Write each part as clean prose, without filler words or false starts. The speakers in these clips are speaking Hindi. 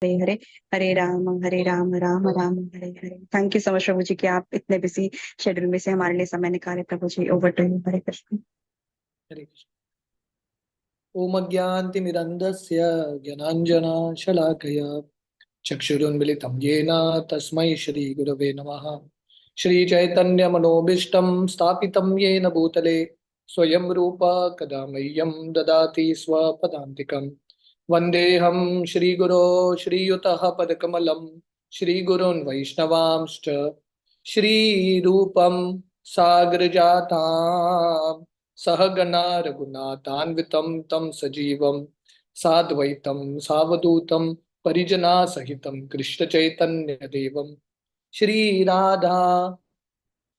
Hare Hare, Hare Ram Ram Ram Hare Hare. Thank you so much Prabhu ji कि आप इतने बिजी शेड्यूल में से हमारे लिए समय निकाले। प्रभु जी, ओवर टू यू। हरे कृष्ण। हरे कृष्ण। ओम अज्ञानतिमिरन्धस्य ज्ञानाञ्जनशलाकया चक्षुरुन्मिलितं येन तस्मै श्रीगुरवे नमः। श्रीचैतन्यमनोभीष्टं स्थापितं येन भूतले स्वयं रूप कदा मह्यं ददाति स्वपदान्तिकं। वन्देऽहं श्रीगुरो श्रीयुतः पदकमलं श्रीगुरून् वैष्णवांश्च श्रीरूपं साग्रजातां सहगणा रघुनाथान्वितं तं सजीवं साद्वैतं सावधूतं परिजना सहितं कृष्ण चैतन्य देवं श्री राधा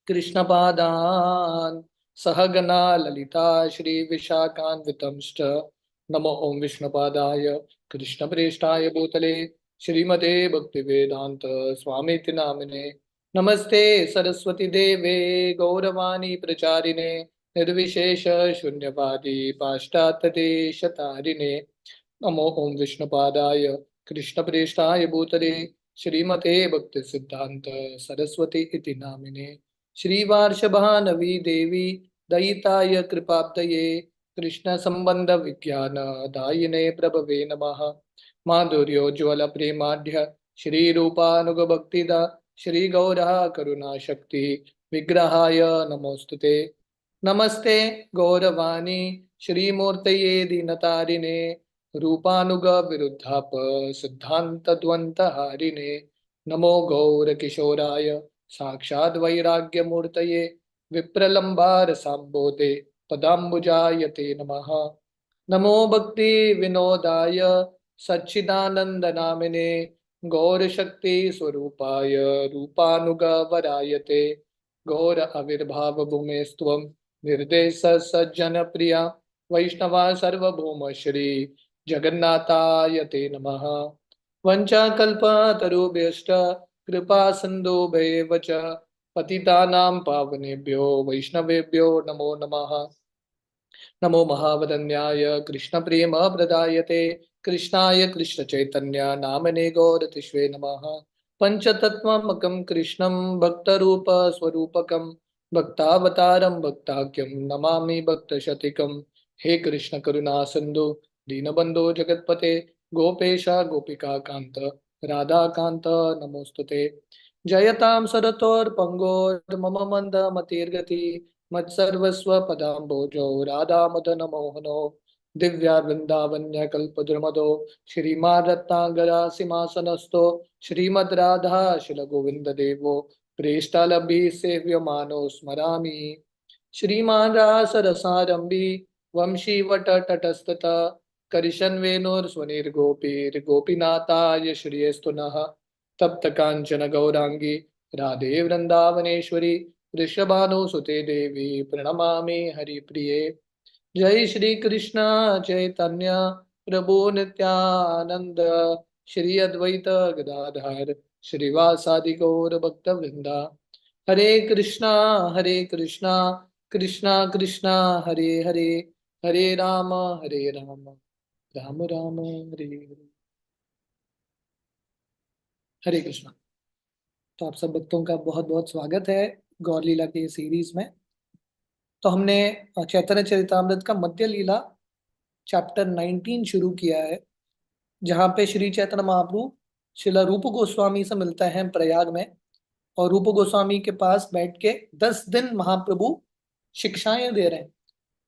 कृष्ण पादान सहगना ललिता श्री विशाखान्वितंश्च। नमो ओम विष्णुपादाय कृष्ण प्रेष्ठाय भूतले श्रीमते भक्ति वेदांत स्वामीति नामिने। नमस्ते सरस्वती देवे गौरवाणी प्रचारिणे निर्विशेष शून्यवादी पाश्चात्य देशतारिणे। नमो ओम विष्णुपादाय कृष्ण प्रेष्ठाय भूतले श्रीमते भक्ति सिद्धांत सरस्वती इति नामिने। श्रीवार्षभानवी देवी दयिताय कृपाब्दये कृष्ण संबंध विज्ञान दायिने प्रभवे नमः। माधुर्योज्वल प्रेमाढ्य श्री रूपानुग भक्तिदा श्री गौरा करुणा शक्ति विग्रहाय नमोस्तुते। नमस्ते गौरवाणी श्रीमूर्तये दीनतारिणे रूपानुग विरुद्धाप सिद्धांत द्वंत हारिणे। नमो गौर किशोराय साक्षाद वैराग्य मूर्तये विप्रलंबार सांबोधे पदाम्बुजायते नमः। नमो भक्ति विनोदाय सच्चिदानंद नामिने गौर शक्ति स्वरूपाय रूपानुग वरायते। गौर आविर्भाव भूमेस्त्वं निर्देश सज्जन प्रिया वैष्णवा सर्वभौम श्री जगन्नाथाय ते नमः। वंचाकल्पतरुभ्यश्च कृपा सिन्धुभ्येव च पतितानां पावनेभ्यो वैष्णवेभ्यो नमो नमः। नमो महावदन्याय कृष्ण प्रेम प्रदायते कृष्णाय कृष्ण चैतन्य नामने गौरतिष्वे नमः। पंचतत्त्वमकं कृष्णं भक्तरूप स्वरूपकं भक्तावतारं भक्ताख्यं नमामि भक्तशतिकं। हे कृष्ण करुणा सिंधु दीनबंधो जगतपते गोपेश गोपिका कांत राधा कांत नमोस्तुते। जयतां सरतोर्पंगोर मम मंद मतिर्गति मत्सर्वस्व पदाम्भोजो राधा मदन मोहनो दिव्या वृंदावन्य कल्पद्रुमदो श्रीमान् रत्नागरा सिंहासनस्थो श्रीमद् राधा शिल गोविंद देवो प्रेष्ठालभि सेव्यमानो स्मरामि। श्रीमान् रासरसारंभी वंशीवट तटस्थता करिशन वेणुर्स्वनिर्गोपीर्गोपीनाथाय श्रियस्तु नः। तप्त कांचन गौरांगी राधे वृंदावनेश्वरी वृषभानुसुते देवी प्रणमामि हरिप्रिये। जय श्री कृष्ण चैतन्य प्रभु नित्यानंद श्री अद्वैत गदाधर श्रीवासादि गौर भक्त वृंदा। हरे कृष्णा कृष्णा कृष्णा हरे हरे हरे राम राम राम हरे हरे। हरे कृष्णा। तो आप सब भक्तों का बहुत बहुत स्वागत है गौर लीला के सीरीज में। तो हमने चैतन्य चरितामृत का मध्य लीला चैप्टर 19 शुरू किया है, जहाँ पे श्री चैतन्य महाप्रभु श्रील रूप गोस्वामी से मिलते हैं प्रयाग में, और रूप गोस्वामी के पास बैठ के 10 दिन महाप्रभु शिक्षाएं दे रहे हैं।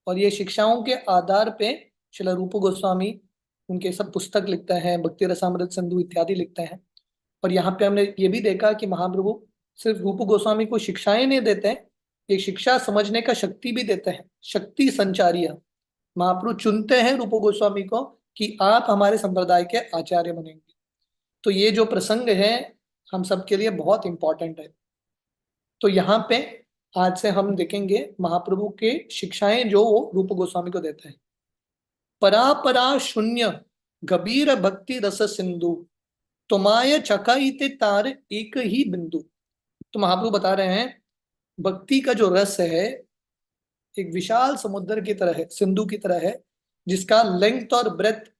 और ये शिक्षाओं के आधार पे श्रील रूप गोस्वामी उनके सब पुस्तक लिखते हैं, भक्ति रसामृत सिंधु इत्यादि लिखते हैं। और यहाँ पे हमने ये भी देखा कि महाप्रभु सिर्फ रूप गोस्वामी को शिक्षाएं नहीं देते हैं, एक शिक्षा समझने का शक्ति भी देते हैं। शक्ति संचारी है। महाप्रभु चुनते हैं रूप गोस्वामी को कि आप हमारे संप्रदाय के आचार्य बनेंगे। तो ये जो प्रसंग है हम सबके लिए बहुत इंपॉर्टेंट है। तो यहाँ पे आज से हम देखेंगे महाप्रभु के शिक्षाएं जो वो रूप गोस्वामी को देते हैं। परा परा शून्य गंभीर भक्ति रस सिंधु तुमाय चकाइते तार एक ही बिंदु। तो महाप्रभु बता रहे हैं भक्ति का जो रस है एक विशाल समुद्र की तरह है, सिंधु की तरह है, जिसका लेंथ और ब्रेथ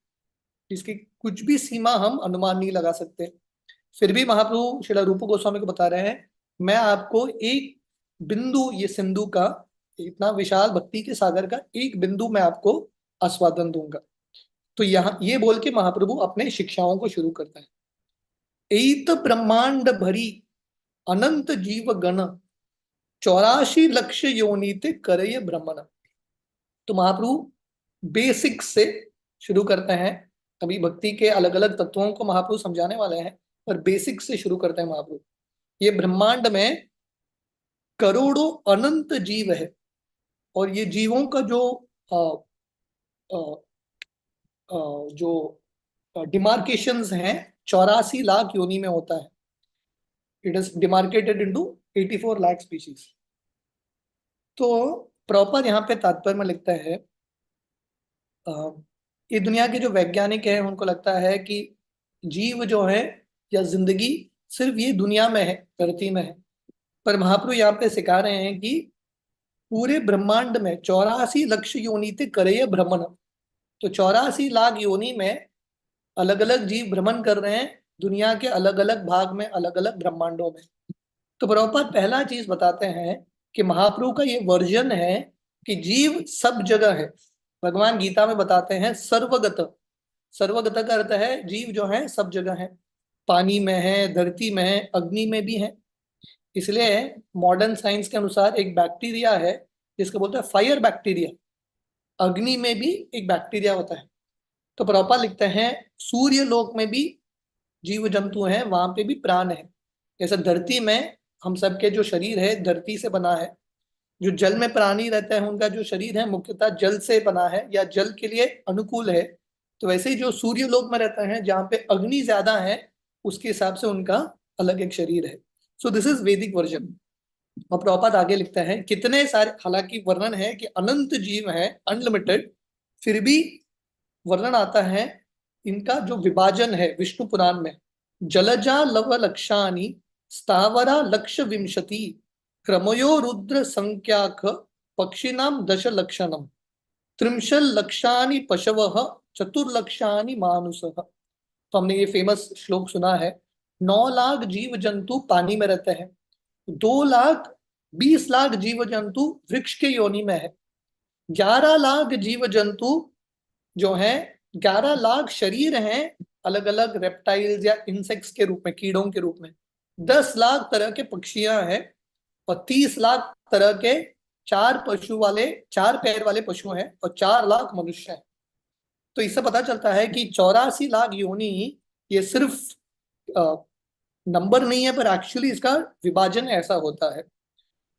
जिसकी कुछ भी सीमा हम अनुमान नहीं लगा सकते। फिर भी महाप्रभु श्रील रूप गोस्वामी को बता रहे हैं, मैं आपको एक बिंदु, ये सिंधु का, इतना विशाल भक्ति के सागर का एक बिंदु मैं आपको आस्वादन दूंगा। तो यहाँ ये बोल के महाप्रभु अपने शिक्षाओं को शुरू करते हैं। एत ब्रह्मांड भरी अनंत जीव गण 84 लक्ष योनिते करय भ्रमण। तो महाप्रभु बेसिक से शुरू करते हैं। अभी भक्ति के अलग अलग तत्वों को महाप्रभु समझाने वाले हैं, पर बेसिक से शुरू करते हैं महाप्रभु। ये ब्रह्मांड में करोड़ों अनंत जीव है, और ये जीवों का जो आ, आ, आ, जो डिमार्केशंस हैं 84 लाख योनि में होता है। It is demarcated into 84 lakh species. तो प्रॉपर यहाँ पे तात्पर्य में लिखता है, ये दुनिया के जो वैज्ञानिक हैं उनको लगता है कि जीव जो है या जिंदगी सिर्फ ये दुनिया में है, धरती में है। पर महाप्रभु यहाँ पे सिखा रहे हैं कि पूरे ब्रह्मांड में 84 लक्ष योनि थे करे भ्रमण। तो 84 लाख योनि में अलग अलग जीव भ्रमण कर रहे हैं दुनिया के अलग अलग भाग में, अलग अलग ब्रह्मांडों में। तो प्रभुपाद पहला चीज बताते हैं कि महाप्रभु का ये वर्जन है कि जीव सब जगह है। भगवान गीता में बताते हैं सर्वगत। सर्वगत का अर्थ है जीव जो है सब जगह है, पानी में है, धरती में है, अग्नि में भी है। इसलिए मॉडर्न साइंस के अनुसार एक बैक्टीरिया है जिसको बोलते हैं फायर बैक्टीरिया। अग्नि में भी एक बैक्टीरिया होता है। तो प्रभुपाद लिखते हैं सूर्य लोक में भी जीव जंतु हैं, वहां पे भी प्राण है। जैसे धरती में हम सबके जो शरीर है धरती से बना है, जो जल में प्राणी रहते हैं उनका जो शरीर है मुख्यतः जल से बना है या जल के लिए अनुकूल है। तो वैसे ही जो सूर्य लोक में रहते हैं जहाँ पे अग्नि ज्यादा है, उसके हिसाब से उनका अलग एक शरीर है। सो दिस इज वैदिक वर्जन। और प्रभुपाद आगे लिखते हैं कितने सारे, हालांकि वर्णन है कि अनंत जीव है, अनलिमिटेड, फिर भी वर्णन आता है इनका जो विभाजन है विष्णु पुराण में, जलजा लव लक्षानि स्थावरा लक्ष विंशति क्रमयो रुद्र संख्याक पक्षिनाम 10 लक्षणम 30 लक्षानि पशवः 4 लक्षानि मानुषः। तो हमने ये फेमस श्लोक सुना है। 9 लाख जीव जंतु पानी में रहते हैं, 2 लाख 20 लाख जीव जंतु वृक्ष के योनि में है, 11 लाख जीव जंतु जो हैं, 11 लाख शरीर हैं अलग अलग रेप्टाइल्स या इंसेक्ट्स के रूप में, कीड़ों के रूप में, 10 लाख तरह के पक्षियां हैं, और 30 लाख तरह के चार पैर वाले पशु हैं, और 4 लाख मनुष्य हैं। तो इससे पता चलता है कि 84 लाख योनि ये सिर्फ नंबर नहीं है, पर एक्चुअली इसका विभाजन ऐसा होता है।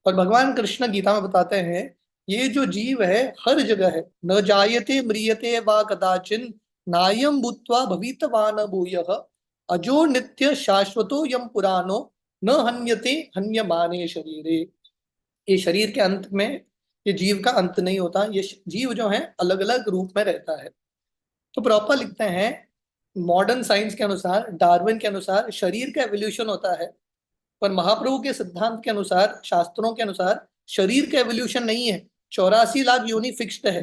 और भगवान कृष्ण गीता में बताते हैं ये जो जीव है हर जगह है। न जायते म्रियते वा कदाचिन नायम भूत्वा भवितवान भूयः अजो नित्य शाश्वतो यम पुराणो न हन्यते हन्यमाने शरीरे। ये शरीर के अंत में ये जीव का अंत नहीं होता, ये जीव जो है अलग अलग रूप में रहता है। तो प्रॉपर लिखते हैं मॉडर्न साइंस के अनुसार, डार्विन के अनुसार शरीर का एवोल्यूशन होता है, पर महाप्रभु के सिद्धांत के अनुसार, शास्त्रों के अनुसार शरीर का एवोल्यूशन नहीं है। 84 लाख योनि फिक्स्ड है,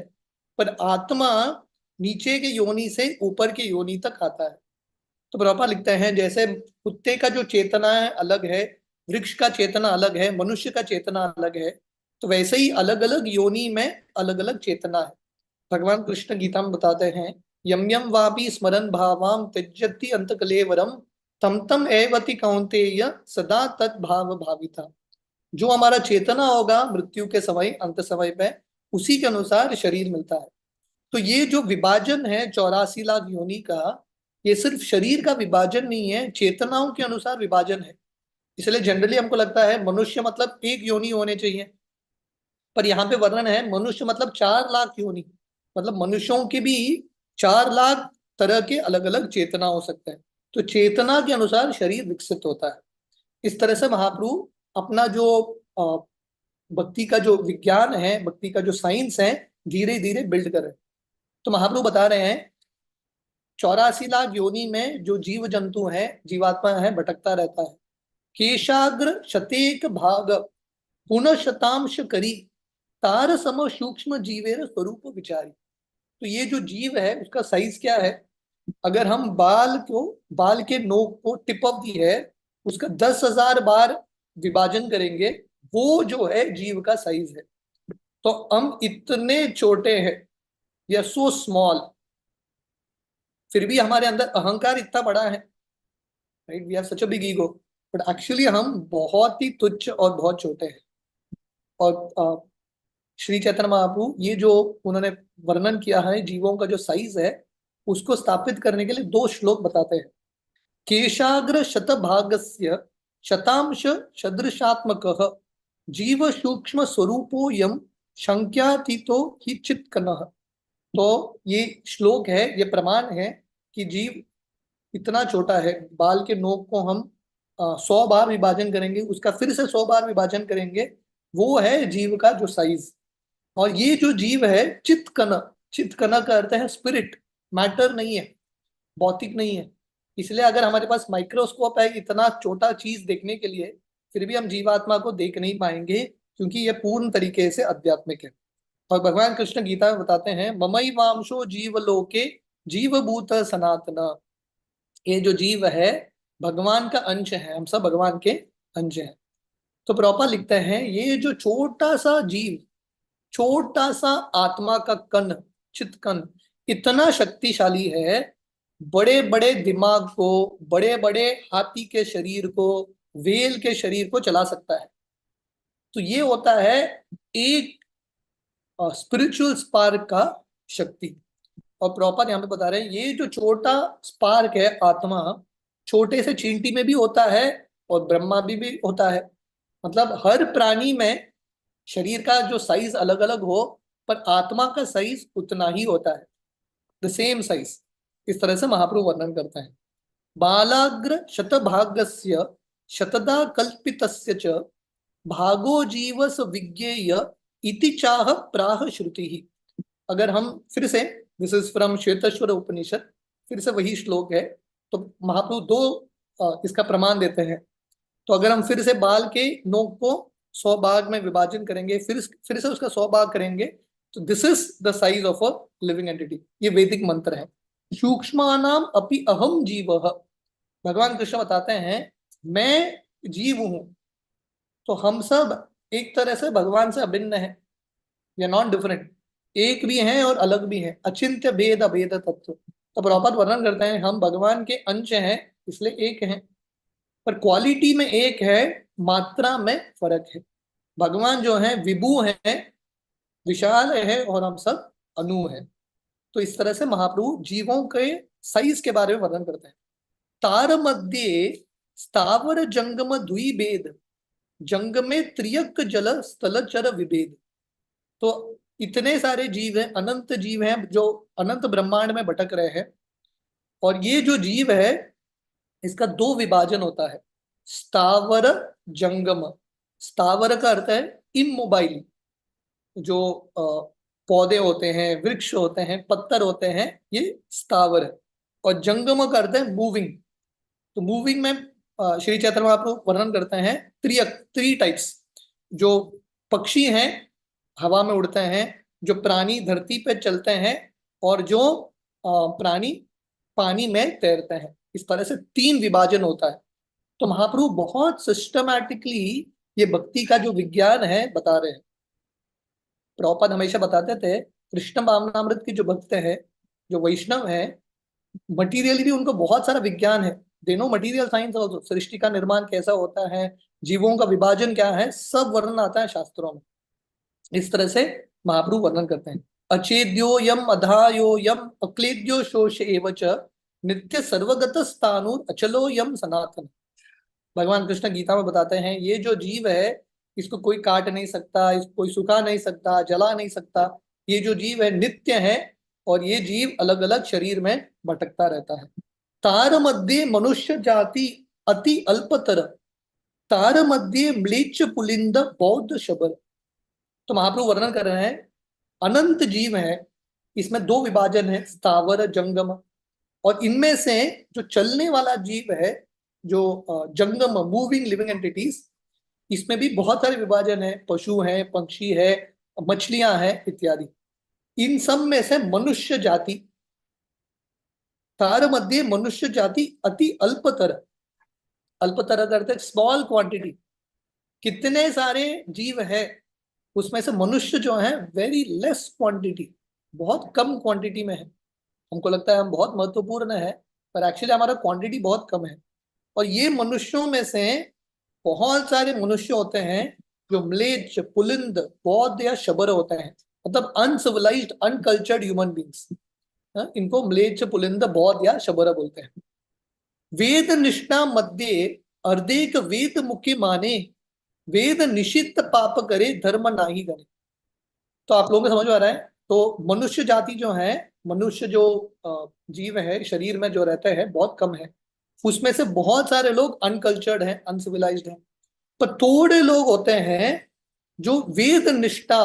पर आत्मा नीचे के योनि से ऊपर के योनि तक आता है। तो प्रभुपाद लिखते हैं जैसे कुत्ते का जो चेतना है अलग है, वृक्ष का चेतना अलग है, मनुष्य का चेतना अलग है, तो वैसे ही अलग अलग योनि में अलग अलग चेतना है। भगवान कृष्ण गीता में बताते हैं यम यम वापि स्मरन भावाम त्यजति अंत कलेवरम तम तम एवति कौन्तेय सदा तत् भाव भाविता। जो हमारा चेतना होगा मृत्यु के समय, अंत समय पे, उसी के अनुसार शरीर मिलता है। तो ये जो विभाजन है 84 लाख योनि का, ये सिर्फ शरीर का विभाजन नहीं है, चेतनाओं के अनुसार विभाजन है। इसलिए जनरली हमको लगता है मनुष्य मतलब एक योनि होने चाहिए, पर यहाँ पे वर्णन है मनुष्य मतलब 4 लाख योनि, मतलब मनुष्यों के भी 4 लाख तरह के अलग अलग चेतना हो सकते हैं। तो चेतना के अनुसार शरीर विकसित होता है। इस तरह से महाप्रभु अपना जो भक्ति का जो विज्ञान है, भक्ति का जो साइंस है, धीरे धीरे बिल्ड कर रहे हैं। तो महाप्रभु बता रहे हैं 84 लाख योनि में जो जीव जंतु है, जीवात्मा है, भटकता रहता है। केशाग्र शतेक भाग पुनः शतांश करी तार सम सूक्ष्म जीवेर स्वरूप विचारी। तो ये जो जीव है उसका साइज क्या है, अगर हम बाल के नोक को, टिप ऑफ दी है, उसका 10,000 बार विभाजन करेंगे, वो जो है जीव का साइज है। तो हम इतने छोटे हैं, वी आर सो स्मॉल, फिर भी हमारे अंदर अहंकार इतना बड़ा है, right? We have such a big ego, but actually हम बहुत ही तुच्छ और बहुत छोटे हैं। और श्री चैतन्य महाप्रभु ये जो उन्होंने वर्णन किया है जीवों का जो साइज है, उसको स्थापित करने के लिए 2 श्लोक बताते हैं। केशाग्र शतभागस्य शतांश सदृशात्मकः जीव सूक्ष्म स्वरूपोयम शंक्यातीतो ही चित्कनः। तो ये श्लोक है, ये प्रमाण है कि जीव इतना छोटा है। बाल के नोक को हम 100 बार विभाजन करेंगे, उसका फिर से 100 बार विभाजन करेंगे, वो है जीव का जो साइज। और ये जो जीव है चित्कन, चित्कन का अर्थ है स्पिरिट, मैटर नहीं है, भौतिक नहीं है। इसलिए अगर हमारे पास माइक्रोस्कोप है इतना छोटा चीज देखने के लिए, फिर भी हम जीवात्मा को देख नहीं पाएंगे, क्योंकि यह पूर्ण तरीके से आध्यात्मिक है। और भगवान कृष्ण गीता में बताते हैं, ममई वांशो जीवलोके जीवभूत सनातन। ये जो जीव है भगवान का अंश है, हम सब भगवान के अंश हैं। तो प्रॉपर लिखते हैं, ये जो छोटा सा जीव, छोटा सा आत्मा का कण, चित कण, इतना शक्तिशाली है, बड़े बड़े दिमाग को, बड़े बड़े हाथी के शरीर को, वेल के शरीर को चला सकता है। तो ये होता है एक स्पिरिचुअल स्पार्क का शक्ति। और प्रॉपर यहाँ पे बता रहे हैं, ये जो छोटा स्पार्क है आत्मा, छोटे से चींटी में भी होता है और ब्रह्मा भी होता है। मतलब हर प्राणी में शरीर का जो साइज अलग अलग हो, पर आत्मा का साइज उतना ही होता है, द सेम साइज। इस तरह से महाप्रभु वर्णन करते हैं। बालाग्र शतभागस्य शतदा कल्पितस्य च भागो जीवस विज्ञेय इति चाह प्राह श्रुति ही। अगर हम फिर से, दिस इज फ्रॉम श्वेतेश्वर उपनिषद, फिर से वही श्लोक है। तो महाप्रभु 2 इसका प्रमाण देते हैं। तो अगर हम फिर से बाल के नोक को 100 भाग में विभाजन करेंगे, फिर से उसका 100 भाग करेंगे, तो this is the size of a living entity. ये वैदिक मंत्र है। सूक्ष्मानाम अपि अहम जीव, भगवान कृष्ण बताते हैं मैं जीव हूं। तो हम सब एक तरह से भगवान से अभिन्न है, वी आर नॉट डिफरेंट, एक भी हैं और अलग भी हैं, अचिंत्य भेद अभेद तत्व। तो प्रॉपर वर्णन करते हैं, हम भगवान के अंश हैं, इसलिए एक हैं, पर क्वालिटी में एक है, मात्रा में फर्क है। भगवान जो है विभु है, विशाल है, और हम सब अनु है। तो इस तरह से महाप्रभु जीवों के साइज के बारे में वर्णन करते हैं। तार मध्य स्थावर जंगम द्विभेद, जंग में त्रियक जल स्थल चर विभेद। तो इतने सारे जीव हैं, अनंत जीव हैं जो अनंत ब्रह्मांड में भटक रहे हैं। और ये जो जीव है इसका 2 विभाजन होता है, स्थावर जंगम। स्थावर का अर्थ है इमोबाइल, जो पौधे होते हैं, वृक्ष होते हैं, पत्थर होते हैं, ये स्थावर है। और जंगम का अर्थ है मूविंग। तो मूविंग में श्री चैतन्य महाप्रभु वर्णन करते हैं त्रियक, 3 टाइप्स। जो पक्षी हैं हवा में उड़ते हैं, जो प्राणी धरती पे चलते हैं, और जो प्राणी पानी में तैरते हैं। इस तरह से 3 विभाजन होता है। तो महाप्रभु बहुत सिस्टमैटिकली ये भक्ति का जो विज्ञान है बता रहे हैं। प्रभुपाद हमेशा बताते थे, कृष्ण भावनामृत के जो भक्त हैं, जो वैष्णव हैं, मटीरियली भी उनको बहुत सारा विज्ञान है, they know material science also. सृष्टि का निर्माण कैसा होता है, जीवों का विभाजन क्या है, सब वर्णन आता है शास्त्रों में। इस तरह से महाप्रभु वर्णन करते हैं। अचेद्यो यम अधायो यम अक्लेद्यो शोष एवच नित्य सर्वगत स्थानु अचलो यम सनातन। भगवान कृष्ण गीता में बताते हैं, ये जो जीव है इसको कोई काट नहीं सकता, इसको कोई सुखा नहीं सकता, जला नहीं सकता। ये जो जीव है नित्य है, और ये जीव अलग अलग शरीर में भटकता रहता है। तार मध्य मनुष्य जाति अति अल्पतर, तार मध्य म्लेच्छ पुलिंद बौद्ध शबर। तो महाप्रभु वर्णन कर रहे हैं, अनंत जीव है, इसमें 2 विभाजन है, स्थावर जंगम। और इनमें से जो चलने वाला जीव है, जो जंगम मूविंग लिविंग एंटिटीज, इसमें भी बहुत सारे विभाजन है, पशु है, पक्षी है, मछलियां हैं इत्यादि। इन सब में से मनुष्य जाति, तार मध्ये मनुष्य जाति अति अल्पतर, अल्पतर करते स्मॉल क्वांटिटी, कितने सारे जीव है उसमें से मनुष्य जो है वेरी लेस क्वांटिटी, बहुत कम क्वांटिटी में है। हमको लगता है हम बहुत महत्वपूर्ण है, पर एक्चुअली हमारा क्वांटिटी बहुत कम है। और ये मनुष्यों में से बहुत सारे मनुष्य होते हैं जो म्लेच्छ, पुलिंद, बौद्ध या शबर होते हैं, मतलब अनसिविलाइज्ड, अनकल्चर्ड ह्यूमन बींग्स। इनको म्लेच्छ, पुलिंद, बौद्ध या शबर बोलते हैं। वेद निष्ठा मध्य अर्धेक वेद मुख्य माने, वेद निषिद्ध पाप करे धर्म नाही करे। तो आप लोगों को समझ में आ रहा है? तो मनुष्य जाति जो है, मनुष्य जो जीव है शरीर में जो रहते हैं बहुत कम है, उसमें से बहुत सारे लोग अनकल्चर्ड हैं, अनसिविलाइज्ड हैं, पर थोड़े लोग होते हैं जो वेद निष्ठा,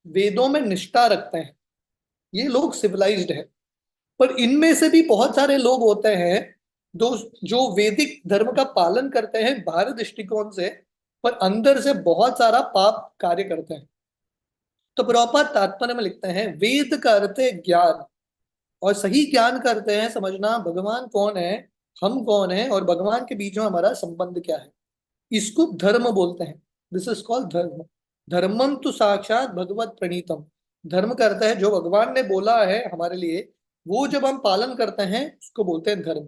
वेदों में निष्ठा रखते हैं, ये लोग सिविलाइज्ड है। पर इनमें से भी बहुत सारे लोग होते हैं जो जो वैदिक धर्म का पालन करते हैं बाहरी दृष्टिकोण से, पर अंदर से बहुत सारा पाप कार्य करते हैं। तो प्रॉपर तात्पर्य में लिखते हैं वेद का अर्थ है ज्ञान, और सही ज्ञान करते हैं समझना भगवान कौन है, हम कौन है, और भगवान के बीच में हमारा संबंध क्या है। इसको धर्म बोलते हैं। दिस इज कॉल्ड धर्म। धर्मम तो साक्षात भगवत प्रणीतम। धर्म करता है जो भगवान ने बोला है हमारे लिए, वो जब हम पालन करते हैं उसको बोलते हैं धर्म।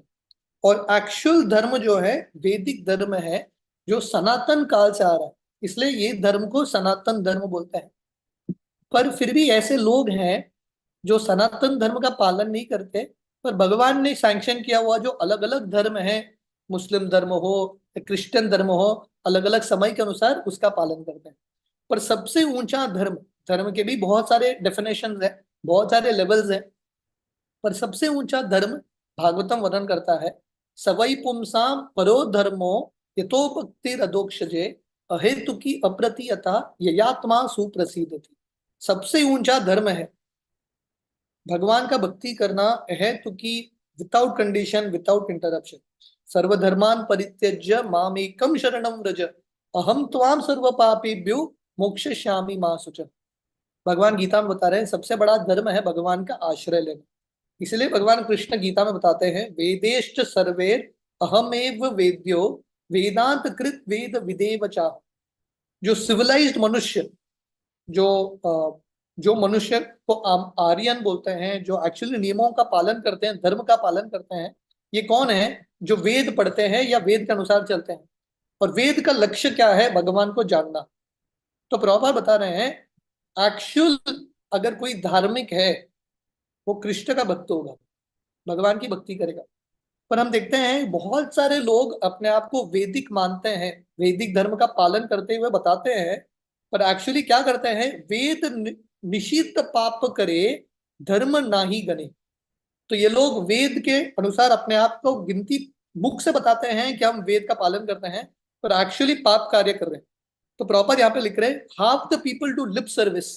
और एक्चुअल धर्म जो है वैदिक धर्म है, जो सनातन काल से आ रहा है, इसलिए ये धर्म को सनातन धर्म बोलते हैं। पर फिर भी ऐसे लोग हैं जो सनातन धर्म का पालन नहीं करते, पर भगवान ने सैंक्शन किया हुआ जो अलग अलग धर्म है, मुस्लिम धर्म हो, क्रिश्चियन धर्म हो, अलग अलग समय के अनुसार उसका पालन करते हैं। पर सबसे ऊंचा धर्म, धर्म के भी बहुत सारे डेफिनेशन है, बहुत सारे लेवल्स हैं, पर सबसे ऊंचा धर्म भागवतम वर्णन करता है, सवै पुंसाम परो धर्मो यतो भक्तिर अधोक्षजे अहेतुकी अप्रतियता ययात्मा सुप्रसिद्धति। सबसे ऊंचा धर्म है भगवान का भक्ति करना है, तो कि विदाउट कंडीशन, विदाउट इंटरप्शन। सर्वधर्मान परित्यज्य मामेकम शरणम व्रज अहम त्वाम सर्व पापेभ्यो मोक्षयिष्यामि मा शुचः। भगवान गीता में बता रहे हैं सबसे बड़ा धर्म है भगवान का आश्रय लेना। इसलिए भगवान कृष्ण गीता में बताते हैं वेदेश्च सर्वेर अहमेव वेद्यो वेदांत कृत वेद विदेव चा। जो सिविलाइज्ड मनुष्य, जो जो मनुष्य को आर्यन बोलते हैं, जो एक्चुअली नियमों का पालन करते हैं, धर्म का पालन करते हैं, ये कौन है? जो वेद पढ़ते हैं या वेद के अनुसार चलते हैं। और वेद का लक्ष्य क्या है? भगवान को जानना। तो प्रभुपाद बता रहे हैं एक्चुअल अगर कोई धार्मिक है वो कृष्ण का भक्त होगा, भगवान की भक्ति करेगा। पर हम देखते हैं बहुत सारे लोग अपने आप को वैदिक मानते हैं, वैदिक धर्म का पालन करते हुए बताते हैं, पर एक्चुअली क्या करते हैं? वेद निषिद्ध पाप करे धर्म नाही गणे। तो ये लोग वेद के अनुसार अपने आप को गिनती मुख से बताते हैं कि हम वेद का पालन करते हैं, पर एक्चुअली पाप कार्य कर रहे हैं। तो प्रॉपर यहाँ पे लिख रहे हैं half the people do lip service.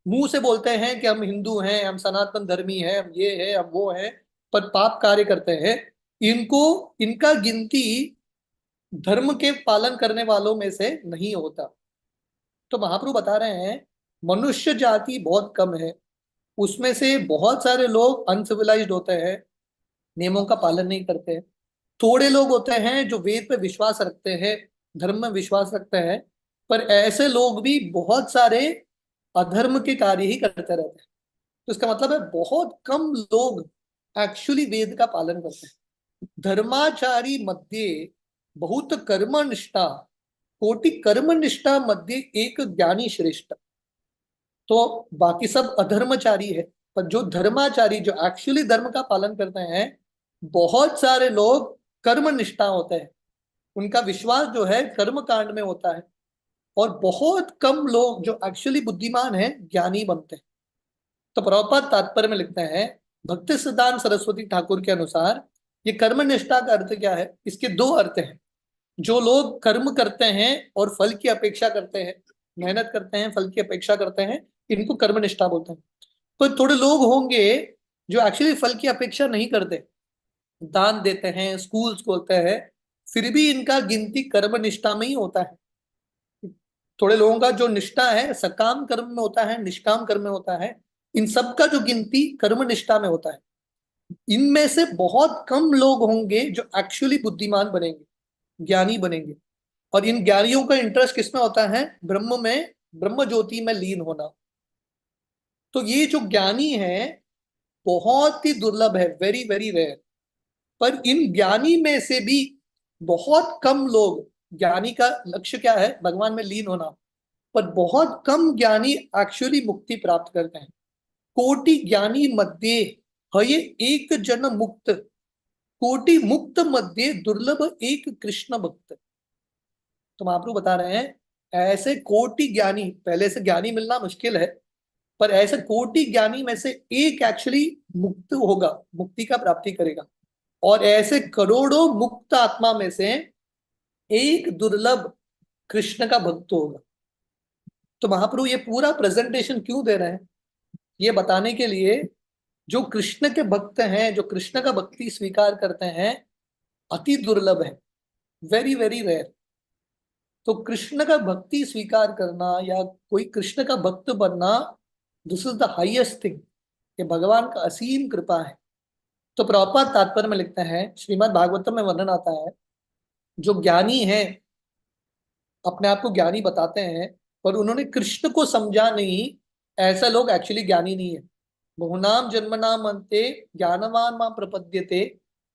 मुंह से बोलते हैं कि हम हिंदू हैं, हम सनातन धर्मी हैं, हम ये है, हम वो है, पर पाप कार्य करते हैं। इनको, इनका गिनती धर्म के पालन करने वालों में से नहीं होता। तो महाप्रभु बता रहे हैं मनुष्य जाति बहुत कम है, उसमें से बहुत सारे लोग अनसिविलाइज्ड होते हैं, नियमों का पालन नहीं करते हैं। थोड़े लोग होते हैं जो वेद पे विश्वास रखते हैं, धर्म में विश्वास रखते हैं, पर ऐसे लोग भी बहुत सारे अधर्म के कार्य ही करते रहते हैं। तो इसका मतलब है बहुत कम लोग एक्चुअली वेद का पालन करते हैं। धर्माचारी मध्य बहुत कर्मनिष्ठा, कोटि कर्मनिष्ठा मध्य एक ज्ञानी श्रेष्ठ। तो बाकी सब अधर्मचारी है, पर जो धर्माचारी, जो एक्चुअली धर्म का पालन करते हैं, बहुत सारे लोग कर्मनिष्ठा होते हैं, उनका विश्वास जो है कर्म कांड में होता है। और बहुत कम लोग जो एक्चुअली बुद्धिमान है, ज्ञानी बनते हैं। तो प्रभुपाद तात्पर्य में लिखते हैं भक्ति सिद्धांत सरस्वती ठाकुर के अनुसार ये कर्मनिष्ठा का अर्थ क्या है? इसके दो अर्थ हैं। जो लोग कर्म करते हैं और फल की अपेक्षा करते हैं, मेहनत करते हैं, फल की अपेक्षा करते हैं, इनको कर्मनिष्ठा बोलते हैं। तो थोड़े लोग होंगे जो एक्चुअली फल की अपेक्षा नहीं करते, दान देते हैं, स्कूल्स खोलते हैं, फिर भी इनका गिनती कर्मनिष्ठा में ही होता है। थोड़े लोगों का जो निष्ठा है सकाम कर्म में होता है, निष्काम कर्म में होता है, इन सब का जो गिनती कर्मनिष्ठा में होता है। इनमें से बहुत कम लोग होंगे जो एक्चुअली बुद्धिमान बनेंगे, ज्ञानी बनेंगे। और इन ज्ञानियों का इंटरेस्ट किसमें होता है? ब्रह्म में, ब्रह्म ज्योति में लीन होना। तो ये जो ज्ञानी है बहुत ही दुर्लभ है, वेरी वेरी रेयर। पर इन ज्ञानी में से भी बहुत कम लोग, ज्ञानी का लक्ष्य क्या है? भगवान में लीन होना। पर बहुत कम ज्ञानी एक्चुअली मुक्ति प्राप्त करते हैं। कोटि ज्ञानी मध्य हये एक जन मुक्त, कोटि मुक्त मध्य दुर्लभ एक कृष्ण भक्त। तो महाप्रभु बता रहे हैं ऐसे कोटि ज्ञानी, पहले से ज्ञानी मिलना मुश्किल है, पर ऐसे कोटि ज्ञानी में से एक एक्चुअली मुक्त होगा, मुक्ति का प्राप्ति करेगा। और ऐसे करोड़ों मुक्त आत्मा में से एक दुर्लभ कृष्ण का भक्त होगा। तो महाप्रभु ये पूरा प्रेजेंटेशन क्यों दे रहे हैं? ये बताने के लिए जो कृष्ण के भक्त हैं, जो कृष्ण का भक्ति स्वीकार करते हैं, अति दुर्लभ है, वेरी वेरी रेयर। तो कृष्ण का भक्ति स्वीकार करना या कोई कृष्ण का भक्त बनना, this is the highest thing. ये भगवान का असीम कृपा है। तो प्रभुपाद तात्पर्य में लिखते हैं, श्रीमद् भागवतम में वर्णन आता है, जो ज्ञानी है, अपने आप को ज्ञानी बताते हैं, पर उन्होंने कृष्ण को समझा नहीं, ऐसा लोग एक्चुअली ज्ञानी नहीं है। बहुनाम जन्मनाम अन्ते ज्ञानवान मां प्रपद्यते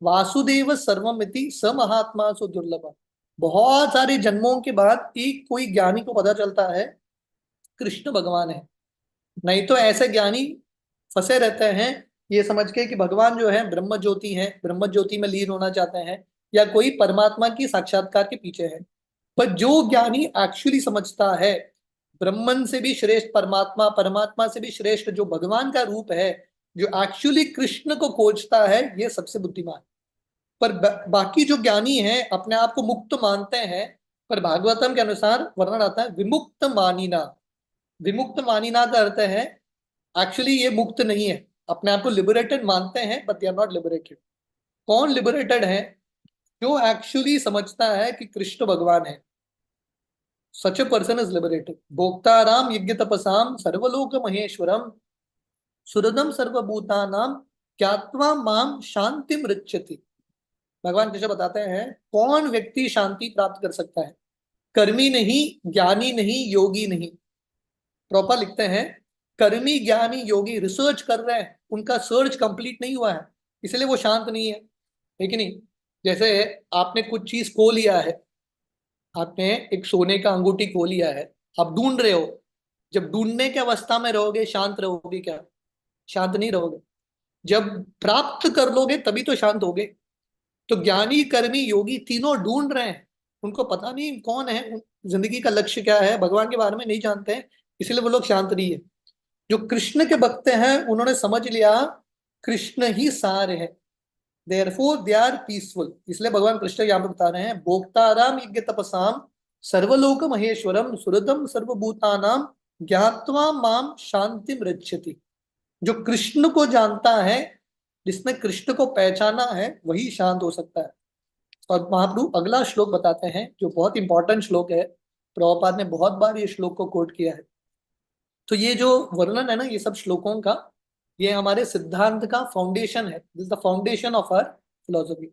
वासुदेव सर्वमिति स महात्मा सु दुर्लभ। बहुत सारे जन्मों के बाद एक कोई ज्ञानी को पता चलता है कृष्ण भगवान है। नहीं तो ऐसे ज्ञानी फंसे रहते हैं ये समझ के कि भगवान जो है ब्रह्म ज्योति है, ब्रह्म ज्योति में लीन होना चाहते हैं, या कोई परमात्मा की साक्षात्कार के पीछे है। पर जो ज्ञानी एक्चुअली समझता है ब्रह्मन से भी श्रेष्ठ परमात्मा, परमात्मा से भी श्रेष्ठ जो भगवान का रूप है, जो एक्चुअली कृष्ण को खोजता है, ये सबसे बुद्धिमान। पर बाकी जो ज्ञानी हैं अपने आप को मुक्त मानते हैं, पर भागवतम के अनुसार वर्णन आता है विमुक्त मानिना। विमुक्त मानिना का अर्थ है एक्चुअली ये मुक्त नहीं है, अपने आप को लिबरेटेड मानते हैं, but they are not liberated. कौन लिबरेटेड है? जो एक्चुअली समझता है कि कृष्ण भगवान है, such a person is liberated. भोक्ताराम यज्ञ तपसाम सर्वलोक महेश्वरम सुहृदम सर्वभूतानाम ज्ञात्वा माम शांति मृच्छति। भगवान कृष्ण बताते हैं कौन व्यक्ति शांति प्राप्त कर सकता है? कर्मी नहीं, ज्ञानी नहीं, योगी नहीं। प्रॉपर लिखते हैं कर्मी ज्ञानी योगी रिसर्च कर रहे हैं, उनका सर्च कंप्लीट नहीं हुआ है, इसलिए वो शांत नहीं है कि नहीं? जैसे आपने कुछ चीज खो लिया है, आपने एक सोने का अंगूठी खो लिया है, आप ढूंढ रहे हो। जब ढूंढने की अवस्था में रहोगे शांत रहोगे क्या? शांत नहीं रहोगे। जब प्राप्त कर लोगे तभी तो शांत होगे। तो ज्ञानी कर्मी योगी तीनों ढूंढ रहे हैं, उनको पता नहीं कौन है, जिंदगी का लक्ष्य क्या है, भगवान के बारे में नहीं जानते हैं, इसलिए वो लोग शांत नहीं है। जो कृष्ण के भक्त हैं उन्होंने समझ लिया कृष्ण ही सार है, देयरफॉर दे आर पीसफुल। इसलिए भगवान कृष्ण यहाँ पे बता रहे हैं भोक्ताराम यज्ञ तपसाम सर्वलोक महेश्वरम सुहृदम सर्वभूतानाम ज्ञात्वा माम शांति मृच्छति। जो कृष्ण को जानता है, जिसने कृष्ण को पहचाना है, वही शांत हो सकता है। और महाप्रभु अगला श्लोक बताते हैं जो बहुत इंपॉर्टेंट श्लोक है, प्रभुपाद ने बहुत बार ये श्लोक को कोट किया है। तो ये जो वर्णन है ना ये सब श्लोकों का, ये हमारे सिद्धांत का फाउंडेशन है, this the foundation of our philosophy.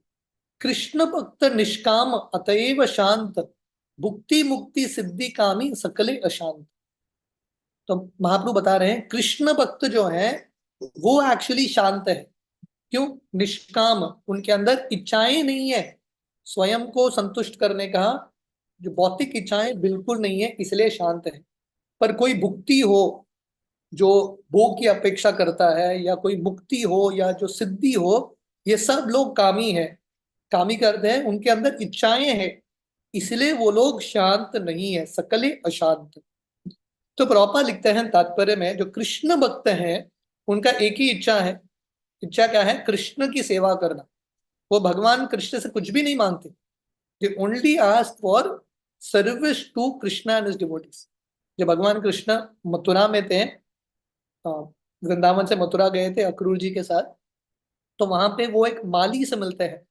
Krishna भक्त निष्काम अतएव शांत, भुक्ति मुक्ति सिद्धि कामी सकले अशांत। तो महाप्रभु बता रहे हैं कृष्ण भक्त जो है वो एक्चुअली शांत है। क्यों? निष्काम, उनके अंदर इच्छाएं नहीं है स्वयं को संतुष्ट करने का, जो भौतिक इच्छाएं बिल्कुल नहीं है, इसलिए शांत है। पर कोई भुक्ति हो, जो भोग की अपेक्षा करता है, या कोई मुक्ति हो, या जो सिद्धि हो, ये सब लोग कामी है। कामी करते हैं, उनके अंदर इच्छाएं हैं, इसलिए वो लोग शांत नहीं है, सकले अशांत। तो प्रॉपर लिखते हैं तात्पर्य में जो कृष्ण भक्त हैं उनका एक ही इच्छा है। इच्छा क्या है? कृष्ण की सेवा करना। वो भगवान कृष्ण से कुछ भी नहीं मांगते, they only ask for service to Krishna and his devotees. जब भगवान कृष्ण मथुरा में थे, वृंदावन से मथुरा गए थे अक्रूर जी के साथ, तो वहां पे वो एक माली से मिलते हैं,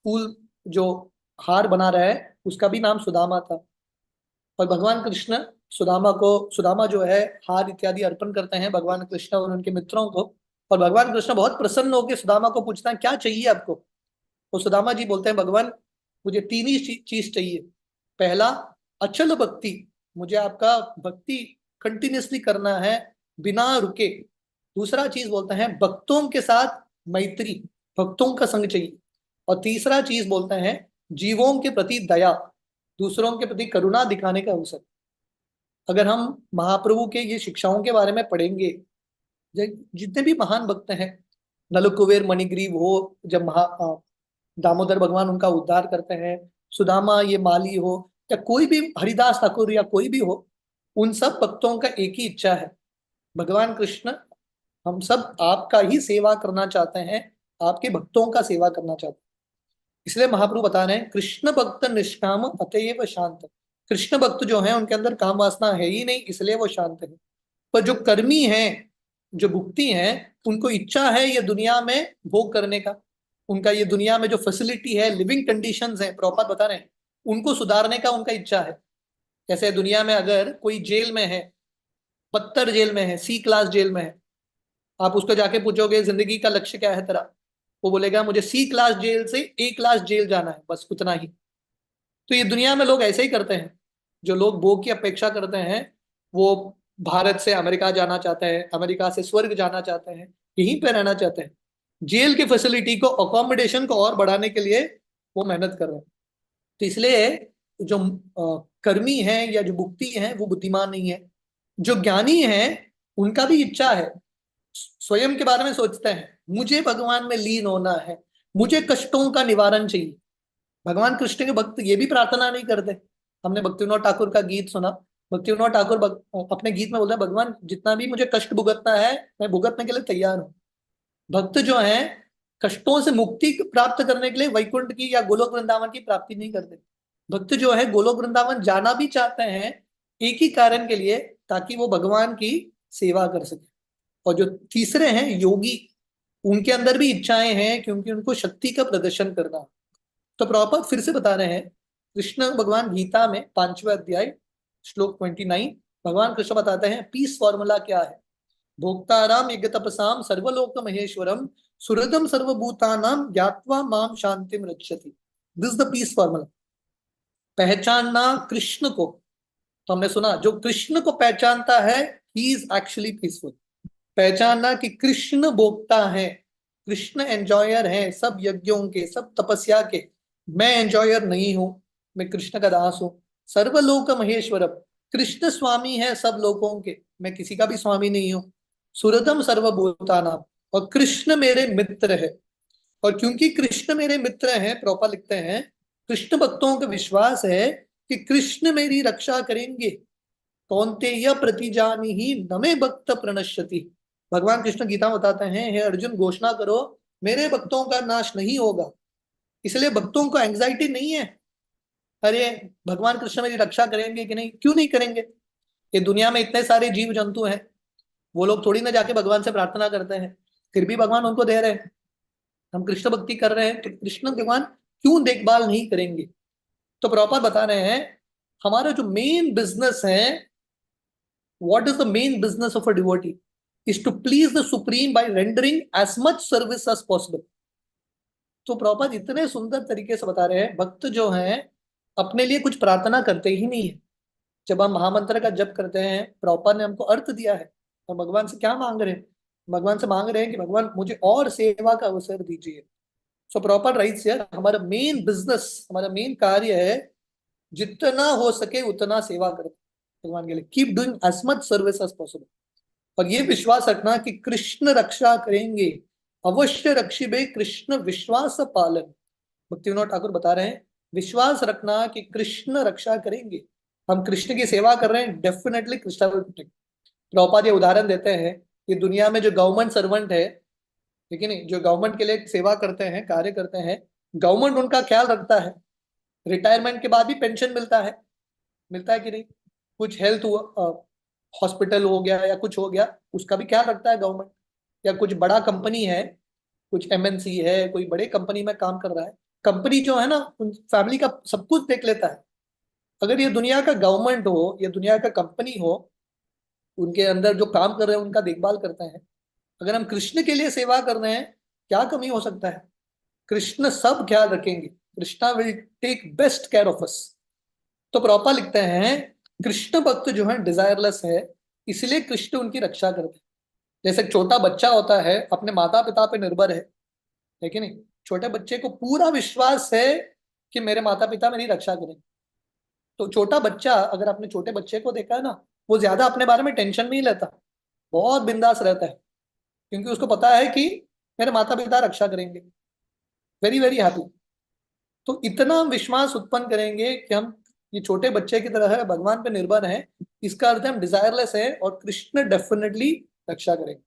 फूल जो हार बना रहा है उसका भी नाम सुदामा था। और भगवान कृष्ण सुदामा जो है हार इत्यादि अर्पण करते हैं भगवान कृष्ण और उनके मित्रों को। और भगवान कृष्ण बहुत प्रसन्न होकर सुदामा को पूछता है क्या चाहिए आपको। तो सुदामा जी बोलते हैं भगवान मुझे तीन ही चीज चाहिए। पहला अचल भक्ति, मुझे आपका भक्ति कंटिन्यूसली करना है बिना रुके। दूसरा चीज बोलते हैं भक्तों के साथ मैत्री, भक्तों का संग चाहिए। और तीसरा चीज बोलते हैं जीवों के प्रति दया, दूसरों के प्रति करुणा दिखाने का अवसर। अगर हम महाप्रभु के ये शिक्षाओं के बारे में पढ़ेंगे, जितने भी महान भक्त हैं, नलकुबेर मणिग्रीव हो, जब दामोदर भगवान उनका उद्धार करते हैं, सुदामा ये माली हो, या कोई भी हरिदास ठाकुर या कोई भी हो, उन सब भक्तों का एक ही इच्छा है, भगवान कृष्ण हम सब आपका ही सेवा करना चाहते हैं, आपके भक्तों का सेवा करना चाहते हैं। इसलिए महाप्रभु बता रहे हैं कृष्ण भक्त निष्काम अतएव शांत। कृष्ण भक्त जो है उनके अंदर काम वासना है ही नहीं, इसलिए वो शांत है। पर जो कर्मी हैं, जो भुक्ति हैं, उनको इच्छा है ये दुनिया में भोग करने का, उनका ये दुनिया में जो फैसिलिटी है, लिविंग कंडीशंस है, प्रॉपर बता रहे हैं, उनको सुधारने का उनका इच्छा है। जैसे दुनिया में अगर कोई जेल में है, बदतर जेल में है, सी क्लास जेल में है, आप उसको जाके पूछोगे जिंदगी का लक्ष्य क्या है तेरा, वो बोलेगा मुझे सी क्लास जेल से ए क्लास जेल जाना है, बस उतना ही। तो ये दुनिया में लोग ऐसे ही करते हैं। जो लोग भोग की अपेक्षा करते हैं वो भारत से अमेरिका जाना चाहते हैं, अमेरिका से स्वर्ग जाना चाहते हैं, यहीं पे रहना चाहते हैं। जेल की फैसिलिटी को, अकोमोडेशन को और बढ़ाने के लिए वो मेहनत कर रहे हैं। तो इसलिए जो कर्मी है या जो भुक्ति है वो बुद्धिमान नहीं है। जो ज्ञानी है उनका भी इच्छा है, स्वयं के बारे में सोचते हैं मुझे भगवान में लीन होना है, मुझे कष्टों का निवारण चाहिए। भगवान कृष्ण के भक्त ये भी प्रार्थना नहीं करते। हमने भक्तिविनोद ठाकुर का गीत सुना, भक्तिविनोद ठाकुर अपने गीत में बोलते हैं भगवान जितना भी मुझे कष्ट भुगतना है मैं भुगतने के लिए तैयार हूँ। भक्त जो है कष्टों से मुक्ति प्राप्त करने के लिए वैकुंठ की या गोलोक वृंदावन की प्राप्ति नहीं करते। भक्त जो है गोलोक वृंदावन जाना भी चाहते हैं एक ही कारण के लिए, ताकि वो भगवान की सेवा कर सके। और जो तीसरे हैं योगी, उनके अंदर भी इच्छाएं हैं क्योंकि उनको शक्ति का प्रदर्शन करना। तो प्रॉपर फिर से बता रहे हैं, कृष्ण भगवान गीता में 5वें अध्याय श्लोक 29 भगवान कृष्ण बताते हैं पीस फॉर्मूला क्या है। भोक्ताराम यज्ञ तपसाम सर्वलोक महेश्वरम सुहृदम सर्वभूतानाम ज्ञात्वा माम शांतिम रक्षति। This the piece formula. पहचानना कृष्ण को, तो हमने सुना जो कृष्ण को पहचानता है ही इज एक्चुअली पीसफुल। पहचानना कि कृष्ण भोक्ता है, कृष्ण एंजॉयर है सब यज्ञों के, सब तपस्या के, मैं एंजॉयर नहीं हूं, मैं कृष्ण का दास हूं। सर्वलोक महेश्वरम, कृष्ण स्वामी है सब लोगों के, मैं किसी का भी स्वामी नहीं हूं। सुहृदम सर्वभूतानाम, और कृष्ण मेरे मित्र है। और क्योंकि कृष्ण मेरे मित्र हैं, प्रोपा लिखते हैं कृष्ण भक्तों का विश्वास है कि कृष्ण मेरी रक्षा करेंगे। कौन्तेय प्रतिजानी ही नमे भक्त प्रणश्यति। भगवान कृष्ण गीता बताते हैं हे अर्जुन घोषणा करो मेरे भक्तों का नाश नहीं होगा। इसलिए भक्तों को एंग्जाइटी नहीं है, अरे भगवान कृष्ण मेरी रक्षा करेंगे कि नहीं, क्यों नहीं करेंगे। ये दुनिया में इतने सारे जीव जंतु हैं, वो लोग थोड़ी ना जाके भगवान से प्रार्थना करते हैं, फिर भी भगवान उनको दे रहे हैं। हम कृष्ण भक्ति कर रहे हैं तो कृष्ण भगवान क्यों देखभाल नहीं करेंगे। तो प्रॉपर बता रहे हैं हमारा जो मेन बिजनेस है, what is the main business of a devotee is to please the supreme by rendering as much service as possible। तो प्रभुपाद इतने सुंदर तरीके से बता रहे हैं भक्त जो हैं अपने लिए कुछ प्रार्थना करते ही नहीं है। जब हम महामंत्र का जप करते हैं, प्रभुपाद ने हमको अर्थ दिया है, और भगवान से क्या मांग रहे हैं, भगवान से मांग रहे हैं कि भगवान मुझे और सेवा का अवसर दीजिए। सो प्रॉपर राइट्स हियर, हमारा मेन बिजनेस, हमारा मेन कार्य है जितना हो सके उतना सेवा करें भगवान के लिए, keep doing as much service as possible. और ये विश्वास रखना कि कृष्ण रक्षा करेंगे, अवश्य रक्षिबे कृष्ण विश्वास पालन। भक्तिविनोद ठाकुर बता रहे हैं विश्वास रखना कि कृष्ण रक्षा करेंगे। हम कृष्ण की सेवा कर रहे हैं, definitely Krishna will protect. Prabhupada ये उदाहरण देते हैं, ये दुनिया में जो गवर्नमेंट सर्वेंट है, ठीक है नहीं, जो गवर्नमेंट के लिए सेवा करते हैं, कार्य करते हैं, गवर्नमेंट उनका ख्याल रखता है। रिटायरमेंट के बाद भी पेंशन मिलता है कि नहीं, कुछ हेल्थ हॉस्पिटल हो गया या कुछ हो गया, उसका भी ख्याल रखता है गवर्नमेंट। या कुछ बड़ा कंपनी है, कुछ एमएनसी है, कोई बड़े कंपनी में काम कर रहा है, कंपनी जो है ना उन फैमिली का सब कुछ देख लेता है। अगर ये दुनिया का गवर्नमेंट हो या दुनिया का कंपनी हो, उनके अंदर जो काम कर रहे हैं उनका देखभाल करते हैं, अगर हम कृष्ण के लिए सेवा कर रहे हैं, क्या कमी हो सकता है? कृष्ण सब ख्याल रखेंगे, Krishna will take best care of us. तो प्रभुपाद लिखते हैं कृष्ण भक्त जो है डिजायरलेस है, इसलिए कृष्ण उनकी रक्षा करते हैं। जैसे एक छोटा बच्चा होता है, अपने माता पिता पे निर्भर है कि नहीं? छोटे बच्चे को पूरा विश्वास है कि मेरे माता पिता मेरी रक्षा करेंगे। तो छोटा बच्चा, अगर आपने छोटे बच्चे को देखा है ना, वो ज्यादा अपने बारे में टेंशन नहीं लेता, बहुत बिंदास रहता है, क्योंकि उसको पता है कि मेरे माता पिता रक्षा करेंगे। Very very happy. तो इतना विश्वास उत्पन्न करेंगे कि हम ये छोटे बच्चे की तरह है, भगवान पे निर्भर हैं, इसका अर्थ है हम डिजायरलेस है और कृष्ण डेफिनेटली रक्षा करेंगे।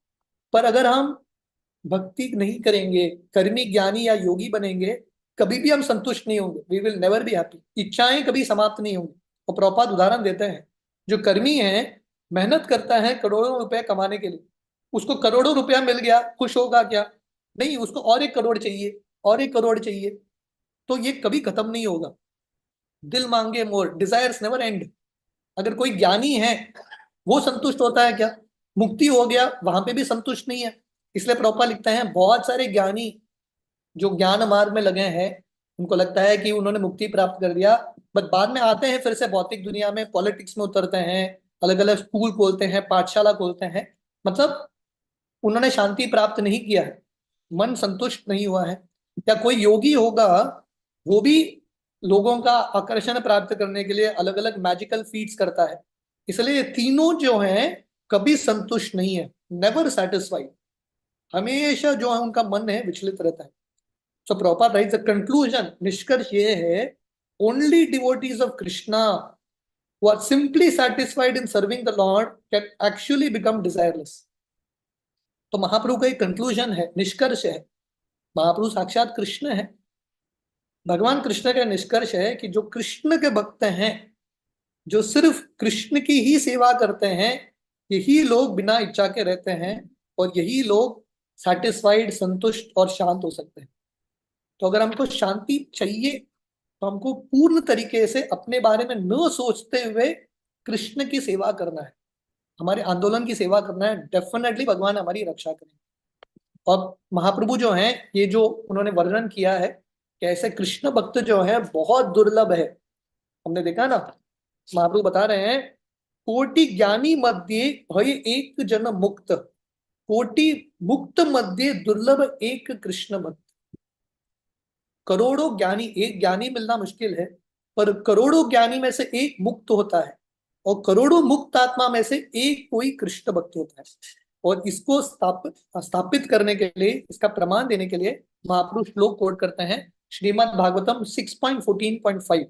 पर अगर हम भक्ति नहीं करेंगे, कर्मी ज्ञानी या योगी बनेंगे, कभी भी हम संतुष्ट नहीं होंगे, we will never be happy. इच्छाएं कभी समाप्त नहीं होंगी। और प्रभुपाद उदाहरण देते हैं, जो कर्मी है, मेहनत करता है करोड़ों रुपए कमाने के लिए, उसको करोड़ों रुपया मिल गया, खुश होगा क्या? नहीं, उसको और 1 करोड़ चाहिए, और 1 करोड़ चाहिए। तो ये कभी खत्म नहीं होगा। दिल मांगे मोर, डिजायर्स नेवर एंड। अगर कोई ज्ञानी है, वो संतुष्ट होता है क्या? मुक्ति हो गया, वहां पे भी संतुष्ट नहीं है। इसलिए प्रभुपाद लिखते हैं बहुत सारे ज्ञानी जो ज्ञान मार्ग में लगे हैं, उनको लगता है कि उन्होंने मुक्ति प्राप्त कर दिया, बट बाद में आते हैं फिर से भौतिक दुनिया में, पॉलिटिक्स में उतरते हैं, अलग अलग स्कूल खोलते हैं, पाठशाला खोलते हैं। मतलब उन्होंने शांति प्राप्त नहीं किया है, मन संतुष्ट नहीं हुआ है। या कोई योगी होगा, वो भी लोगों का आकर्षण प्राप्त करने के लिए अलग अलग मैजिकल फीट्स करता है। इसलिए ये तीनों जो हैं कभी संतुष्ट नहीं है, नेवर सेटिस्फाइड। हमेशा जो है उनका मन है विचलित रहता है। So proper right the conclusion, निष्कर्ष ये है, only devotees of Krishna who are simply satisfied in serving the Lord can actually become desireless। तो महाप्रभु का एक कंक्लूजन है, निष्कर्ष है, महाप्रभु साक्षात कृष्ण है, भगवान कृष्ण का निष्कर्ष है कि जो कृष्ण के भक्त हैं, जो सिर्फ कृष्ण की ही सेवा करते हैं, यही लोग बिना इच्छा के रहते हैं, और यही लोग सेटिस्फाइड, संतुष्ट और शांत हो सकते हैं। तो अगर हमको शांति चाहिए, तो हमको पूर्ण तरीके से अपने बारे में न सोचते हुए कृष्ण की सेवा करना है, हमारे आंदोलन की सेवा करना है। डेफिनेटली भगवान हमारी रक्षा करेंगे। और महाप्रभु जो हैं, ये जो उन्होंने वर्णन किया है कि ऐसे कृष्ण भक्त जो है बहुत दुर्लभ है, हमने देखा ना, महाप्रभु बता रहे हैं कोटि ज्ञानी मध्य भय एक जन मुक्त, कोटि मुक्त मध्य दुर्लभ एक कृष्ण भक्त। करोड़ों ज्ञानी, एक ज्ञानी मिलना मुश्किल है, पर करोड़ों ज्ञानी में से एक मुक्त होता है, और करोड़ों मुक्त आत्मा में से एक कोई कृष्ण भक्त होता है। और इसको स्थापित करने के लिए, इसका प्रमाण देने के लिए महापुरुष श्लोक कोट करते हैं, श्रीमद् भागवतम 6.14.5,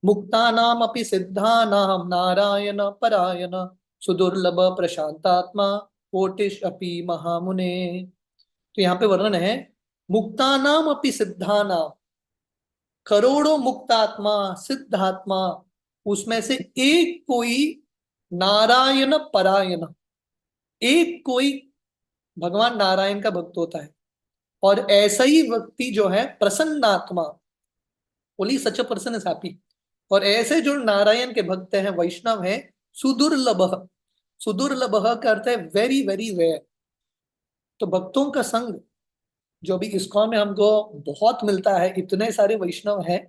मुक्तानाम अपि सिद्धानाम नारायण परायण सुदुर्लभ प्रशांतात्मा कोटिश अपि महामुने। तो यहाँ पे वर्णन है, मुक्तानाम अपि सिद्धानाम, करोड़ों मुक्तात्मा, सिद्धात्मा, उसमें से एक कोई नारायण परायण, एक कोई भगवान नारायण का भक्त होता है। और ऐसा ही व्यक्ति जो है प्रसन्नात्मा, only such a person is happy. और ऐसे जो नारायण के भक्त हैं, वैष्णव हैं, सुदुर्लभ, सुदुर्लभ का अर्थ है वेरी वेरी रेयर। तो भक्तों का संग जो भी इस्कॉन में हमको बहुत मिलता है, इतने सारे वैष्णव हैं,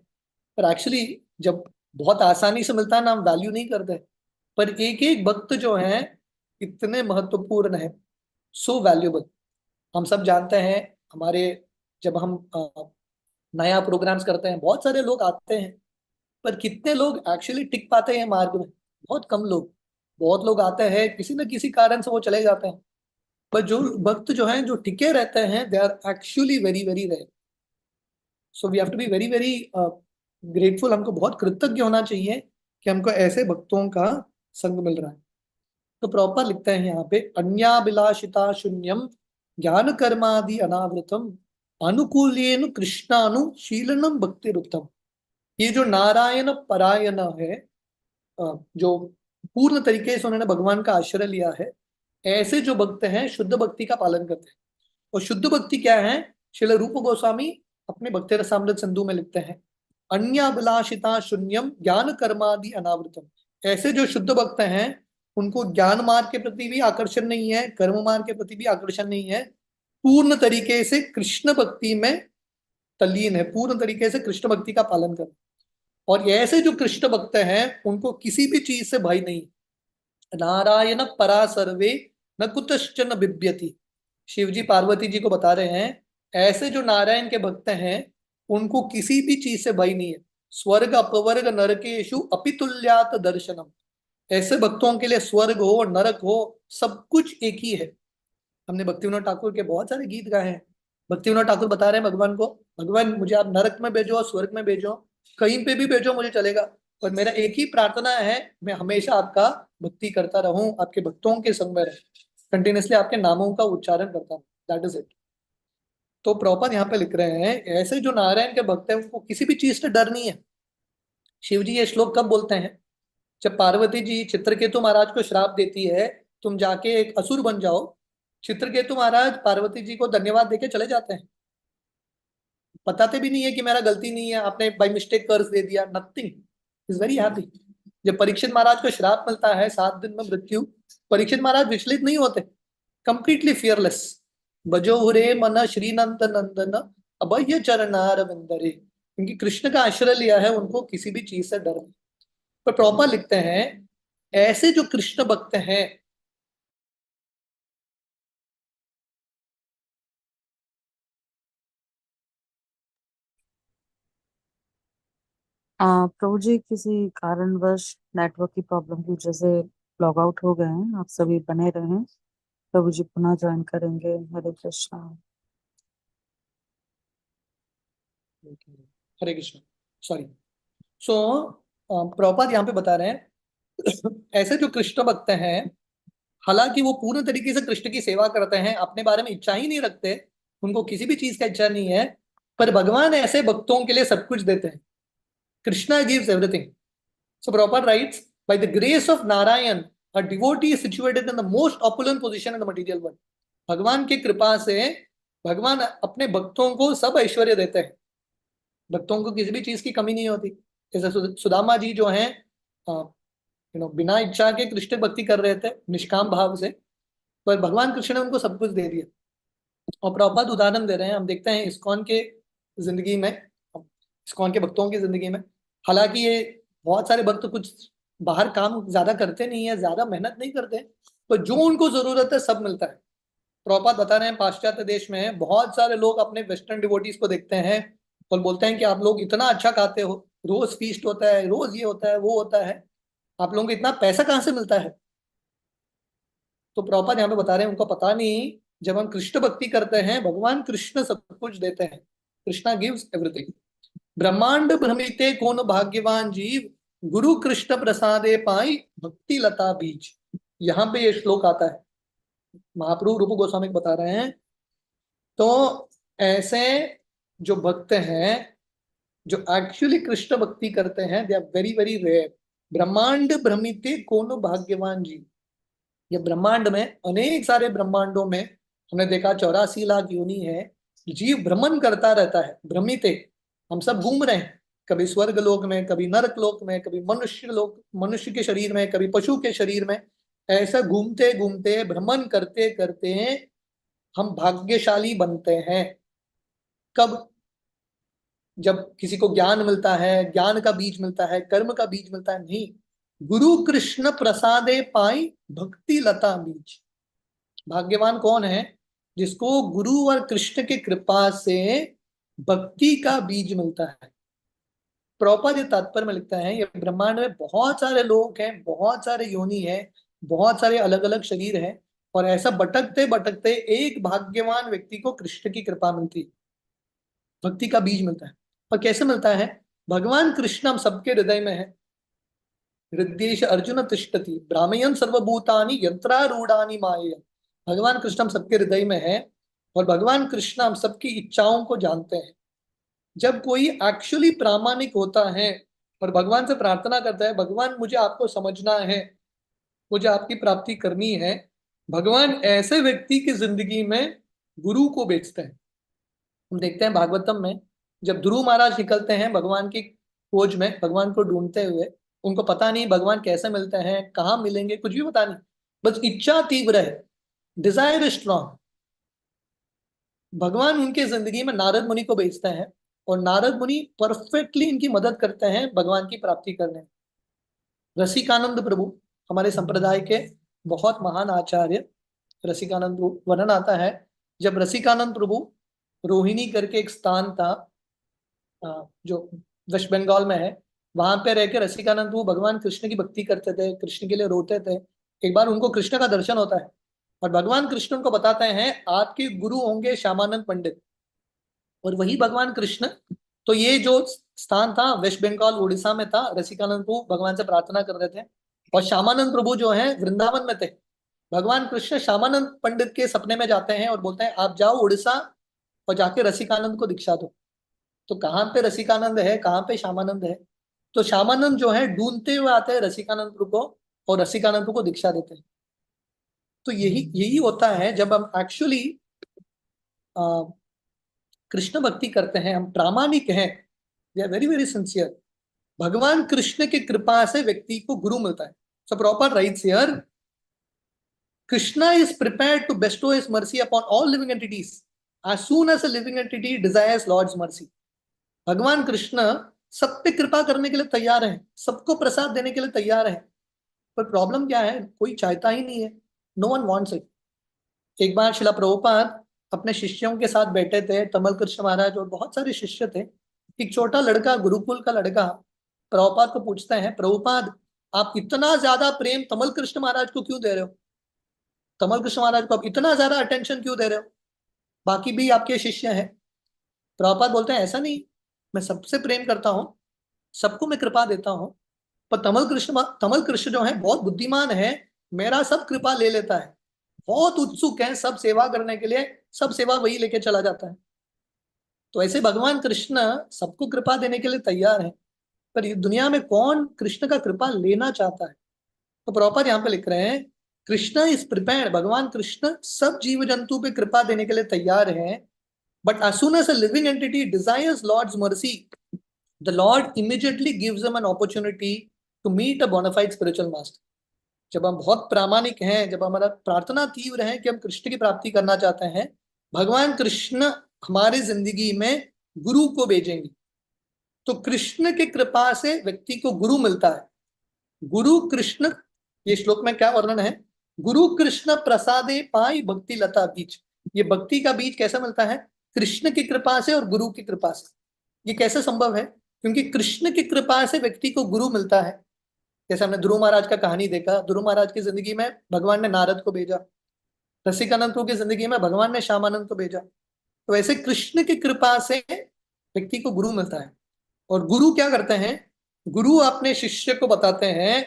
पर एक्चुअली जब बहुत आसानी से मिलता है ना, हम वैल्यू नहीं करते, पर एक एक भक्त जो है इतने महत्वपूर्ण है, सो वैल्यूएबल। हम सब जानते हैं, हमारे जब हम नया प्रोग्राम्स करते हैं, बहुत सारे लोग आते हैं, पर कितने लोग एक्चुअली टिक पाते हैं मार्ग में? बहुत कम लोग। बहुत लोग आते हैं, किसी न किसी कारण से वो चले जाते हैं, पर जो भक्त जो हैं, जो टिके रहते हैं, they are actually very very rare. So we have to be very very grateful. हमको बहुत कृतज्ञ होना चाहिए कि हमको ऐसे भक्तों का संग मिल रहा है। तो प्रॉपर लिखते हैं यहाँ पे, अन्याभिलाषिता शून्यम ज्ञान कर्मादि अनावृतम अनुकूल्येन कृष्णानुशीलनम भक्ति रुतम। ये जो नारायण परायण है, जो पूर्ण तरीके से उन्होंने भगवान का आश्रय लिया है, ऐसे जो भक्त हैं शुद्ध भक्ति का पालन करते हैं। और शुद्ध भक्ति क्या है? श्रील रूप गोस्वामी अपने भक्ति रसामृत सिंधु में लिखते हैं, अन्याभिलाषिता शून्यम ज्ञान कर्मादि अनावृतम। ऐसे जो शुद्ध भक्त हैं, उनको ज्ञान मार्ग के प्रति भी आकर्षण नहीं है, कर्म मार्ग के प्रति भी आकर्षण नहीं है, पूर्ण तरीके से कृष्ण भक्ति में तल्लीन है, पूर्ण तरीके से कृष्ण भक्ति का पालन कर। और ऐसे जो कृष्ण भक्त हैं उनको किसी भी चीज से भय नहीं। नारायण परा सर्वे न कुतश्चन बिभ्यति। शिव जी पार्वती जी को बता रहे हैं ऐसे जो नारायण के भक्त हैं उनको किसी भी चीज से भय नहीं है। स्वर्ग अपवर्ग नरकेशु अपितुल्यात दर्शनम। ऐसे भक्तों के लिए स्वर्ग हो नरक हो सब कुछ एक ही है। हमने भक्तिविनोद ठाकुर के बहुत सारे गीत गाए हैं। भक्तिविनोद ठाकुर बता रहे हैं भगवान को, भगवान मुझे आप नरक में भेजो, स्वर्ग में भेजो, कहीं पे भी भेजो मुझे चलेगा, पर मेरा एक ही प्रार्थना है, मैं हमेशा आपका भक्ति करता रहूं, आपके भक्तों के संग में रहूं, कंटिन्यूसली आपके नामों का उच्चारण करता हूँ, दैट इज इट। तो प्रॉपर यहाँ पे लिख रहे हैं ऐसे जो नारायण के भक्त हैं उनको किसी भी चीज से डर नहीं है। शिव जी ये श्लोक कब बोलते हैं? जब पार्वती जी चित्रकेतु महाराज को श्राप देती है, तुम जाके एक असुर बन जाओ, चित्रकेतु महाराज पार्वती जी को धन्यवाद देके चले जाते हैं, बताते भी नहीं है कि मेरा गलती नहीं है, आपने बाय मिस्टेक कर्ज दे दिया, नथिंग, इज वेरी हैप्पी। जब परीक्षित महाराज को श्राप मिलता है 7 दिन में मृत्यु, परीक्षित महाराज विचलित नहीं होते, कंप्लीटली फियरलेस। बजोहुरे मन श्रीनंद नंदन अभय चरणार विंदरे। क्योंकि कृष्ण का आश्रय लिया है, उनको किसी भी चीज से डर नहीं। पर प्रॉपर लिखते हैं ऐसे जो कृष्ण भक्त हैं, प्रभु जी किसी कारणवश नेटवर्क की प्रॉब्लम की वजह से लॉग आउट हो गए हैं। आप सभी बने रहें, प्रभु जी पुनः ज्वाइन करेंगे। हरे कृष्णा। हरे कृष्ण, सॉरी। सो प्रॉपर यहाँ पे बता रहे हैं ऐसे जो कृष्ण भक्त हैं, हालांकि वो पूर्ण तरीके से कृष्ण की सेवा करते हैं, अपने बारे में इच्छा ही नहीं रखते, उनको किसी भी चीज का इच्छा नहीं है, पर भगवान ऐसे भक्तों के लिए सब कुछ देते हैं। Krishna gives everything. So Prabhupada rights, by the grace of Narayan, a devotee is situated in the most opulent position in the material world. भगवान की कृपा से भगवान अपने भक्तों को सब ऐश्वर्य देते हैं, भक्तों को किसी भी चीज की कमी नहीं होती। जैसे सुदामा जी जो हैं बिना इच्छा के कृष्ण भक्ति कर रहे थे निष्काम भाव से, पर भगवान कृष्ण ने उनको सब कुछ दे दिया। और प्रभुपाद उदाहरण दे रहे हैं, हम देखते हैं इस्कॉन के जिंदगी में, इस्कॉन के भक्तों की जिंदगी में, हालांकि ये बहुत सारे भक्त कुछ बाहर काम ज्यादा करते नहीं है, ज्यादा मेहनत नहीं करते, तो जो उनको जरूरत है सब मिलता है। प्रभुपाद बता रहे हैं पाश्चात्य देश में बहुत सारे लोग अपने वेस्टर्न डिवोटीज को देखते हैं और बोलते हैं कि आप लोग इतना अच्छा खाते हो, रोज फीस्ट होता है, रोज ये होता है वो होता है, आप लोगों को इतना पैसा कहाँ से मिलता है? तो प्रभुपाद यहाँ पे बता रहे हैं उनको पता नहीं, जब हम कृष्ण भक्ति करते हैं भगवान कृष्ण सब कुछ देते हैं। Krishna gives everything. ब्रह्मांड भ्रमिते कौन भाग्यवान जीव, गुरु कृष्ण प्रसादे पाई भक्ति लता बीज। यहाँ पे ये श्लोक आता है, महाप्रभु रूप गोस्वामी बता रहे हैं। तो ऐसे जो भक्त हैं जो एक्चुअली कृष्ण भक्ति करते हैं, they are very very rare. ब्रह्मांड भ्रमिते कौन भाग्यवान जीव, ये ब्रह्मांड में अनेक सारे ब्रह्मांडों में हमने देखा 84 लाख योनि है, जीव भ्रमण करता रहता है, भ्रमिते, हम सब घूम रहे हैं, कभी स्वर्ग लोक में, कभी नरक लोक में, कभी मनुष्य लोक, मनुष्य के शरीर में, कभी पशु के शरीर में, ऐसा घूमते घूमते भ्रमण करते करते हम भाग्यशाली बनते हैं। कब? जब किसी को ज्ञान मिलता है, ज्ञान का बीज मिलता है, कर्म का बीज मिलता है, नहीं, गुरु कृष्ण प्रसादे पाई भक्ति लता बीज। भाग्यवान कौन है? जिसको गुरु और कृष्ण की कृपा से भक्ति का बीज मिलता है। प्रॉपर ये तात्पर्य में लिखता है, ये ब्रह्मांड में बहुत सारे लोग हैं, बहुत सारे योनि है, बहुत सारे अलग अलग शरीर हैं, और ऐसा भटकते भटकते एक भाग्यवान व्यक्ति को कृष्ण की कृपा मिलती है, भक्ति का बीज मिलता है। और कैसे मिलता है? भगवान कृष्ण हम सबके हृदय में है। हृदयेश अर्जुन तिष्ठति भ्रामयन् सर्वभूतानि यंत्रारूढ़ानि मायया। भगवान कृष्ण हम सबके हृदय में है, और भगवान कृष्ण हम सबकी इच्छाओं को जानते हैं। जब कोई एक्चुअली प्रामाणिक होता है और भगवान से प्रार्थना करता है, भगवान मुझे आपको समझना है, मुझे आपकी प्राप्ति करनी है, भगवान ऐसे व्यक्ति की जिंदगी में गुरु को भेजते हैं। हम देखते हैं भागवतम में, जब ध्रुव महाराज निकलते हैं भगवान की खोज में, भगवान को ढूंढते हुए, उनको पता नहीं भगवान कैसे मिलते हैं, कहाँ मिलेंगे, कुछ भी पता नहीं, बस इच्छा तीव्र है, डिजायर इज स्ट्रॉन्ग। भगवान उनके जिंदगी में नारद मुनि को भेजते हैं और नारद मुनि परफेक्टली इनकी मदद करते हैं भगवान की प्राप्ति करने में। रसिकानंद प्रभु हमारे संप्रदाय के बहुत महान आचार्य, रसिकानंद वर्णन आता है, जब रसिकानंद प्रभु रोहिणी करके एक स्थान था जो वेस्ट बंगाल में है, वहां पे रहकर रसिकानंद प्रभु भगवान कृष्ण की भक्ति करते थे, कृष्ण के लिए रोते थे। एक बार उनको कृष्ण का दर्शन होता है और भगवान कृष्ण उनको बताते हैं आपके गुरु होंगे श्यामानंद पंडित, और वही भगवान कृष्ण। तो ये जो स्थान था वेस्ट बंगाल उड़ीसा में था, रसिकानंद प्रभु भगवान से प्रार्थना कर रहे थे और श्यामानंद प्रभु जो है वृंदावन में थे। भगवान कृष्ण श्यामानंद पंडित के सपने में जाते हैं और बोलते हैं आप जाओ उड़ीसा और जाके रसिकानंद को दीक्षा दो। तो कहाँ पे रसिकानंद है, कहाँ पे श्यामानंद है? तो श्यामानंद जो है ढूंढते हुए आते हैं रसिकानंद प्रभु को और रसिकानंद प्रभु को दीक्षा देते हैं। तो यही यही होता है जब हम एक्चुअली कृष्ण भक्ति करते हैं, हम प्रामाणिक हैं, we are very very sincere, भगवान कृष्ण की कृपा से व्यक्ति को गुरु मिलता है। So Prabhupada writes here, Krishna is prepared to bestow his mercy upon all living entities as soon as a living entity desires Lord's mercy। भगवान कृष्ण सब पे कृपा करने के लिए तैयार है, सबको प्रसाद देने के लिए तैयार है, पर प्रॉब्लम क्या है, कोई चाहता ही नहीं है, नो वन वांट्स इट। एक बार शिला प्रभुपाद अपने शिष्यों के साथ बैठे थे, तमल कृष्ण महाराज और बहुत सारे शिष्य थे। एक छोटा लड़का, गुरुकुल का लड़का, प्रभुपाद को पूछते हैं प्रभुपाद आप इतना ज्यादा प्रेम तमल कृष्ण महाराज को क्यों दे रहे हो, तमल कृष्ण महाराज को आप इतना ज्यादा अटेंशन क्यों दे रहे हो, बाकी भी आपके शिष्य हैं। प्रभुपाद बोलते हैं ऐसा नहीं, मैं सबसे प्रेम करता हूँ, सबको मैं कृपा देता हूँ, पर तमल कृष्ण जो है बहुत बुद्धिमान है, मेरा सब कृपा ले लेता है, बहुत उत्सुक है सब सेवा करने के लिए, सब सेवा वही लेके चला जाता है। तो ऐसे भगवान कृष्ण सबको कृपा देने के लिए तैयार है, पर ये दुनिया में कौन कृष्ण का कृपा लेना चाहता है? तो प्रॉपर यहाँ पे लिख रहे हैं कृष्ण इज प्रिपेयर्ड, भगवान कृष्ण सब जीव जंतु पे कृपा देने के लिए तैयार है, but as soon as a living entity desires Lord's mercy, the Lord immediately gives them an opportunity to meet a bona fide spiritual master। जब हम बहुत प्रामाणिक हैं, जब हमारा प्रार्थना तीव्र है कि हम कृष्ण की प्राप्ति करना चाहते हैं, भगवान कृष्ण हमारी जिंदगी में गुरु को भेजेंगे। तो कृष्ण की कृपा से व्यक्ति को गुरु मिलता है। गुरु कृष्ण, ये श्लोक में क्या वर्णन है, गुरु कृष्ण प्रसादे पाई भक्ति लता बीज। ये भक्ति का बीज कैसे मिलता है? कृष्ण की कृपा से और गुरु की कृपा से। ये कैसे संभव है? क्योंकि कृष्ण की कृपा से व्यक्ति को गुरु मिलता है। जैसे हमने ध्रुव महाराज का कहानी देखा, ध्रुव महाराज की जिंदगी में भगवान ने नारद को भेजा, रसिकानंद की जिंदगी में भगवान ने श्यामानंद को भेजा। तो ऐसे कृष्ण की कृपा से व्यक्ति को गुरु मिलता है। और गुरु क्या करते हैं? गुरु अपने शिष्य को बताते हैं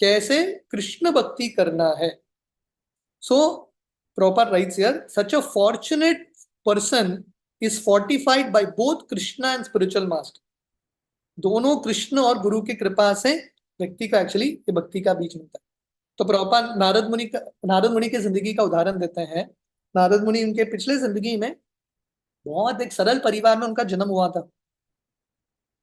कैसे कृष्ण भक्ति करना है। So Prabhupada writes here, such a fortunate person is fortified by both Krishna and spiritual master. दोनों कृष्ण और गुरु की कृपा से व्यक्ति का एक्चुअली ये भक्ति का बीज मिलता है। तो प्रॉपर नारद मुनि की जिंदगी का उदाहरण देते हैं। नारद मुनि उनके पिछले जिंदगी में बहुत एक सरल परिवार में उनका जन्म हुआ था,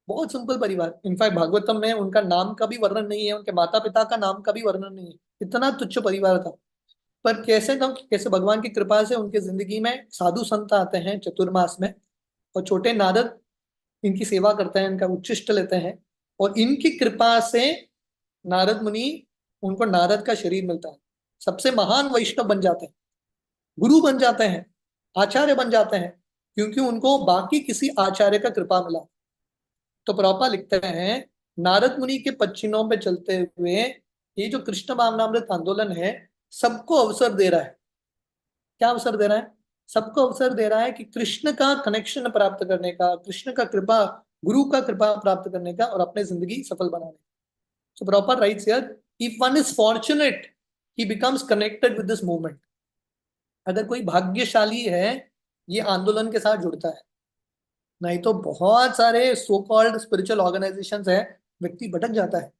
बहुत सिंपल परिवार। इनफैक्ट भागवतम में उनका नाम का भी वर्णन नहीं है, उनके माता पिता का नाम का भी वर्णन नहीं है, इतना तुच्छ परिवार था। पर कैसे भगवान की कृपा से उनके जिंदगी में साधु संत आते हैं चतुर्मास में, और छोटे नारद इनकी सेवा करते हैं, इनका उच्छिष्ट लेते हैं, और इनकी कृपा से नारद मुनि, उनको नारद का शरीर मिलता है, सबसे महान वैष्णव बन जाते हैं, गुरु बन जाते हैं, आचार्य बन जाते हैं, क्योंकि उनको बाकी किसी आचार्य का कृपा मिला। तो प्रॉपर लिखते हैं नारद मुनि के पच्चीनों पे चलते हुए ये जो कृष्ण भावनामृत आंदोलन है सबको अवसर दे रहा है। क्या अवसर दे रहा है? सबको अवसर दे रहा है कि कृष्ण का कनेक्शन प्राप्त करने का, कृष्ण का कृपा, गुरु का कृपा प्राप्त करने का और अपने जिंदगी सफल बनाने का। सो Prabhupada writes here, if one is fortunate he becomes connected with this movement. अगर कोई भाग्यशाली है ये आंदोलन के साथ जुड़ता है, नहीं तो बहुत सारे सो कॉल्ड स्पिरिचुअल ऑर्गेनाइजेशंस है, व्यक्ति भटक जाता है।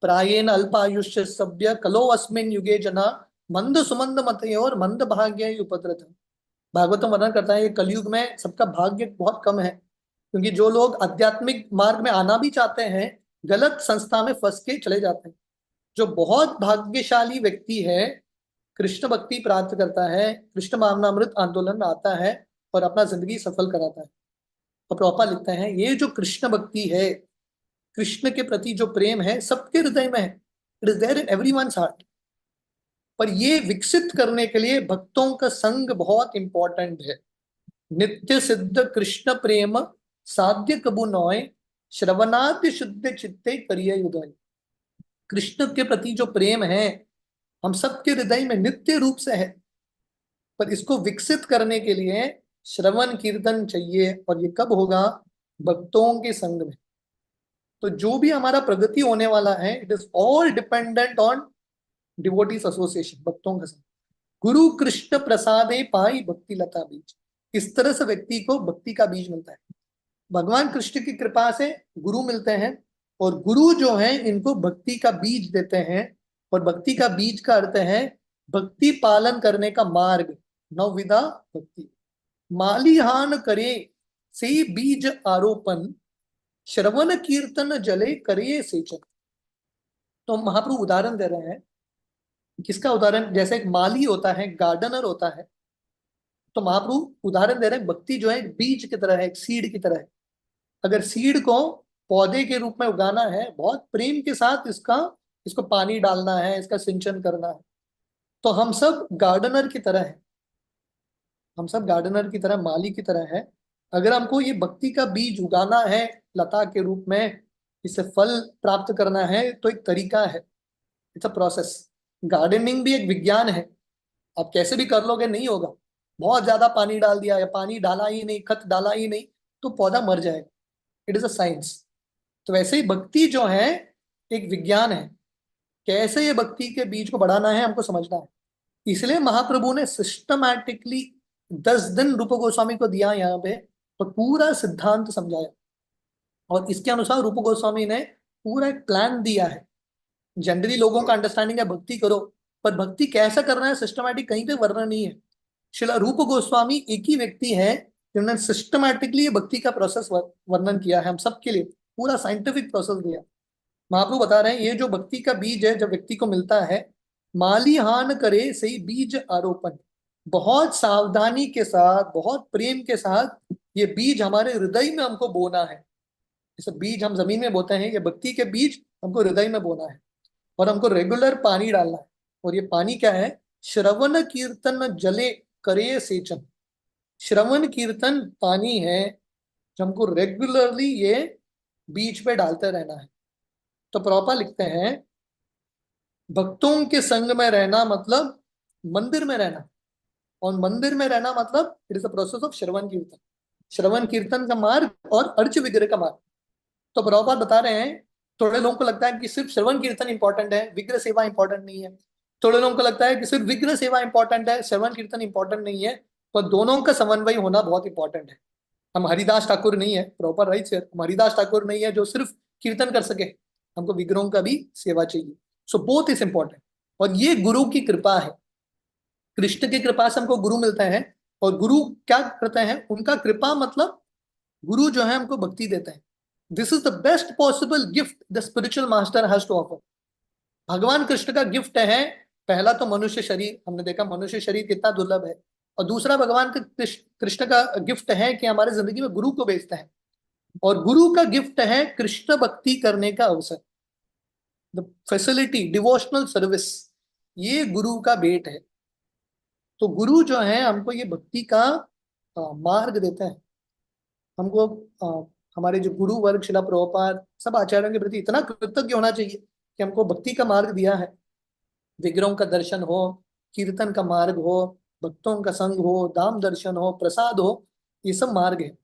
प्रायेन अल्पायुष्य सभ्य कलो अस्मिन युगे जना मंद सुमंद मतयोर मंद भाग्य उपद्रत। भागवतम वर्णन करता है ये कलयुग में सबका भाग्य बहुत कम है, क्योंकि जो लोग आध्यात्मिक मार्ग में आना भी चाहते हैं गलत संस्था में फंस के चले जाते हैं। जो बहुत भाग्यशाली व्यक्ति है, कृष्ण भक्ति प्राप्त करता है, कृष्ण भावनामृत आंदोलन में आता है और अपना जिंदगी सफल कराता है। और प्रभुपाद लिखते हैं ये जो कृष्ण भक्ति है, कृष्ण के प्रति जो प्रेम है, सबके हृदय में है, it is there in everyone's heart. पर ये विकसित करने के लिए भक्तों का संग बहुत इंपॉर्टेंट है। नित्य सिद्ध कृष्ण प्रेम साध्य कबू नोय, श्रवणाद्य शुद्ध चित्ते करिय उदय। कृष्ण के प्रति जो प्रेम है हम सबके हृदय में नित्य रूप से है, पर इसको विकसित करने के लिए श्रवण कीर्तन चाहिए। और ये कब होगा? भक्तों के संग में। तो जो भी हमारा प्रगति होने वाला है, it is all dependent on devotees association, भक्तों का संग। गुरु कृष्ण प्रसादे पाई भक्ति लता बीज, इस तरह से व्यक्ति को भक्ति का बीज मिलता है। भगवान कृष्ण की कृपा से गुरु मिलते हैं, और गुरु जो है इनको भक्ति का बीज देते हैं। और भक्ति का बीज का अर्थ है भक्ति पालन करने का मार्ग, नवविधा भक्ति। मालिहान करे से बीज आरोपण, श्रवण कीर्तन जले करे सेचन। तो महाप्रभु उदाहरण दे रहे हैं। किसका उदाहरण? जैसे एक माली होता है, गार्डनर होता है, तो महाप्रभु उदाहरण दे रहे हैं भक्ति जो है एक बीज की तरह है, एक सीड की तरह है। अगर सीड को पौधे के रूप में उगाना है, बहुत प्रेम के साथ इसको पानी डालना है, इसका सिंचन करना है, तो हम सब गार्डनर की तरह है, हम सब गार्डनर की तरह, माली की तरह है। अगर हमको ये भक्ति का बीज उगाना है लता के रूप में, इससे फल प्राप्त करना है, तो एक तरीका है, इट्स अ प्रोसेस। गार्डनिंग भी एक विज्ञान है। आप कैसे भी कर लोगे नहीं होगा। बहुत ज्यादा पानी डाल दिया या पानी डाला ही नहीं, खत डाला ही नहीं, तो पौधा मर जाएगा। It is a science. तो वैसे ही भक्ति जो है एक विज्ञान है। कैसे ये भक्ति के बीज को बढ़ाना है हमको समझना है। इसलिए महाप्रभु ने सिस्टमैटिकली 10 दिन रूप गोस्वामी को दिया यहाँ पे, तो पूरा सिद्धांत समझाया। और इसके अनुसार रूप गोस्वामी ने पूरा एक प्लान दिया है। जनरली लोगों का अंडरस्टैंडिंग है भक्ति करो, पर भक्ति कैसा करना है सिस्टमैटिक कहीं पे वर्णन नहीं है। श्रील रूप गोस्वामी एक ही व्यक्ति है जिन्होंने सिस्टमैटिकली भक्ति का प्रोसेस वर्णन किया है हम सबके लिए, पूरा साइंटिफिक प्रोसेस दिया। महाप्रभु बता रहे हैं ये जो भक्ति का बीज है जब व्यक्ति को मिलता है, मालिहान करे सही बीज आरोपण, बहुत सावधानी के साथ, बहुत प्रेम के साथ ये बीज हमारे हृदय में हमको बोना है। जैसे बीज हम जमीन में बोते हैं, ये भक्ति के बीज हमको हृदय में बोना है। और हमको रेगुलर पानी डालना है। और ये पानी क्या है? श्रवण कीर्तन जले करे सेचन। श्रवण कीर्तन पानी है जो हमको रेगुलरली ये बीच पे डालते रहना है। तो प्रभुपाद लिखते हैं भक्तों के संग में रहना मतलब मंदिर में रहना, और मंदिर में रहना मतलब it is the process of shravan कीर्तन। श्रवण कीर्तन का मार्ग और अर्च विग्रह का मार्ग। तो प्रभुपाद बता रहे हैं थोड़े लोगों को लगता है कि सिर्फ श्रवण कीर्तन इंपॉर्टेंट है, विग्रह सेवा इंपॉर्टेंट नहीं है। थोड़े लोगों को लगता है कि सिर्फ विग्रह सेवा इंपॉर्टेंट है, श्रवण कीर्तन इंपॉर्टेंट नहीं है। पर दोनों का समन्वय होना बहुत इंपॉर्टेंट है। हम हरिदास ठाकुर नहीं है, प्रॉपर राइट से हम हरिदास ठाकुर नहीं है जो सिर्फ कीर्तन कर सके, हमको विग्रहों का भी सेवा चाहिए। So both is important. और ये गुरु की कृपा है। कृष्ण की कृपा से हमको गुरु मिलता है। और गुरु क्या करते हैं? उनका कृपा मतलब गुरु जो है हमको भक्ति देते हैं। This is the best possible gift the spiritual master has to offer. भगवान कृष्ण का गिफ्ट है पहला तो मनुष्य शरीर। हमने देखा मनुष्य शरीर कितना दुर्लभ है। और दूसरा भगवान कृष्ण का गिफ्ट है कि हमारे जिंदगी में गुरु को भेजता है। और गुरु का गिफ्ट है कृष्ण भक्ति करने का अवसर, द फैसिलिटी, डिवोशनल सर्विस। ये गुरु का भेंट है। तो गुरु जो है हमको ये भक्ति का मार्ग देते हैं। हमको हमारे जो गुरु वर्ग, शिला प्रभुपाद, सब आचार्यों के प्रति इतना कृतज्ञ होना चाहिए कि हमको भक्ति का मार्ग दिया है। विग्रहों का दर्शन हो, कीर्तन का मार्ग हो, भक्तों का संग हो, धाम दर्शन हो, प्रसाद हो, ये सब मार्ग है।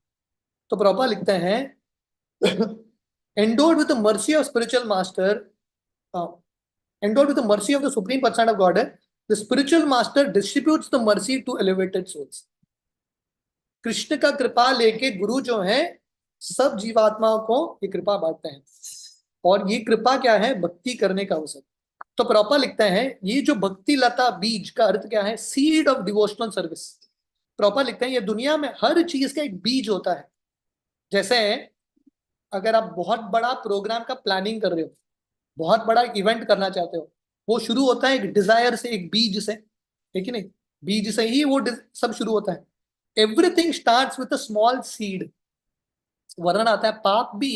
तो प्रभुपाद लिखते हैं endowed with the mercy of spiritual master, endowed with the mercy of the supreme person of Godhead, the spiritual master distributes the mercy to elevated souls. Krishna का कृपा लेके गुरु जो है सब जीवात्माओं को ये कृपा बांटते हैं। और ये कृपा क्या है? भक्ति करने का अवसर। तो प्रभुपाद लिखते हैं ये जो भक्ति लता बीज का अर्थ क्या है? Seed of devotional service. Prabhupada लिखते हैं ये दुनिया में हर चीज का एक बीज होता है। जैसे अगर आप बहुत बड़ा प्रोग्राम का प्लानिंग कर रहे हो, बहुत बड़ा इवेंट करना चाहते हो, वो शुरू होता है एक डिजायर से, एक बीज से, है कि नहीं? बीज से ही वो सब शुरू होता है। Everything starts with a small seed. वर्णन आता है पाप भी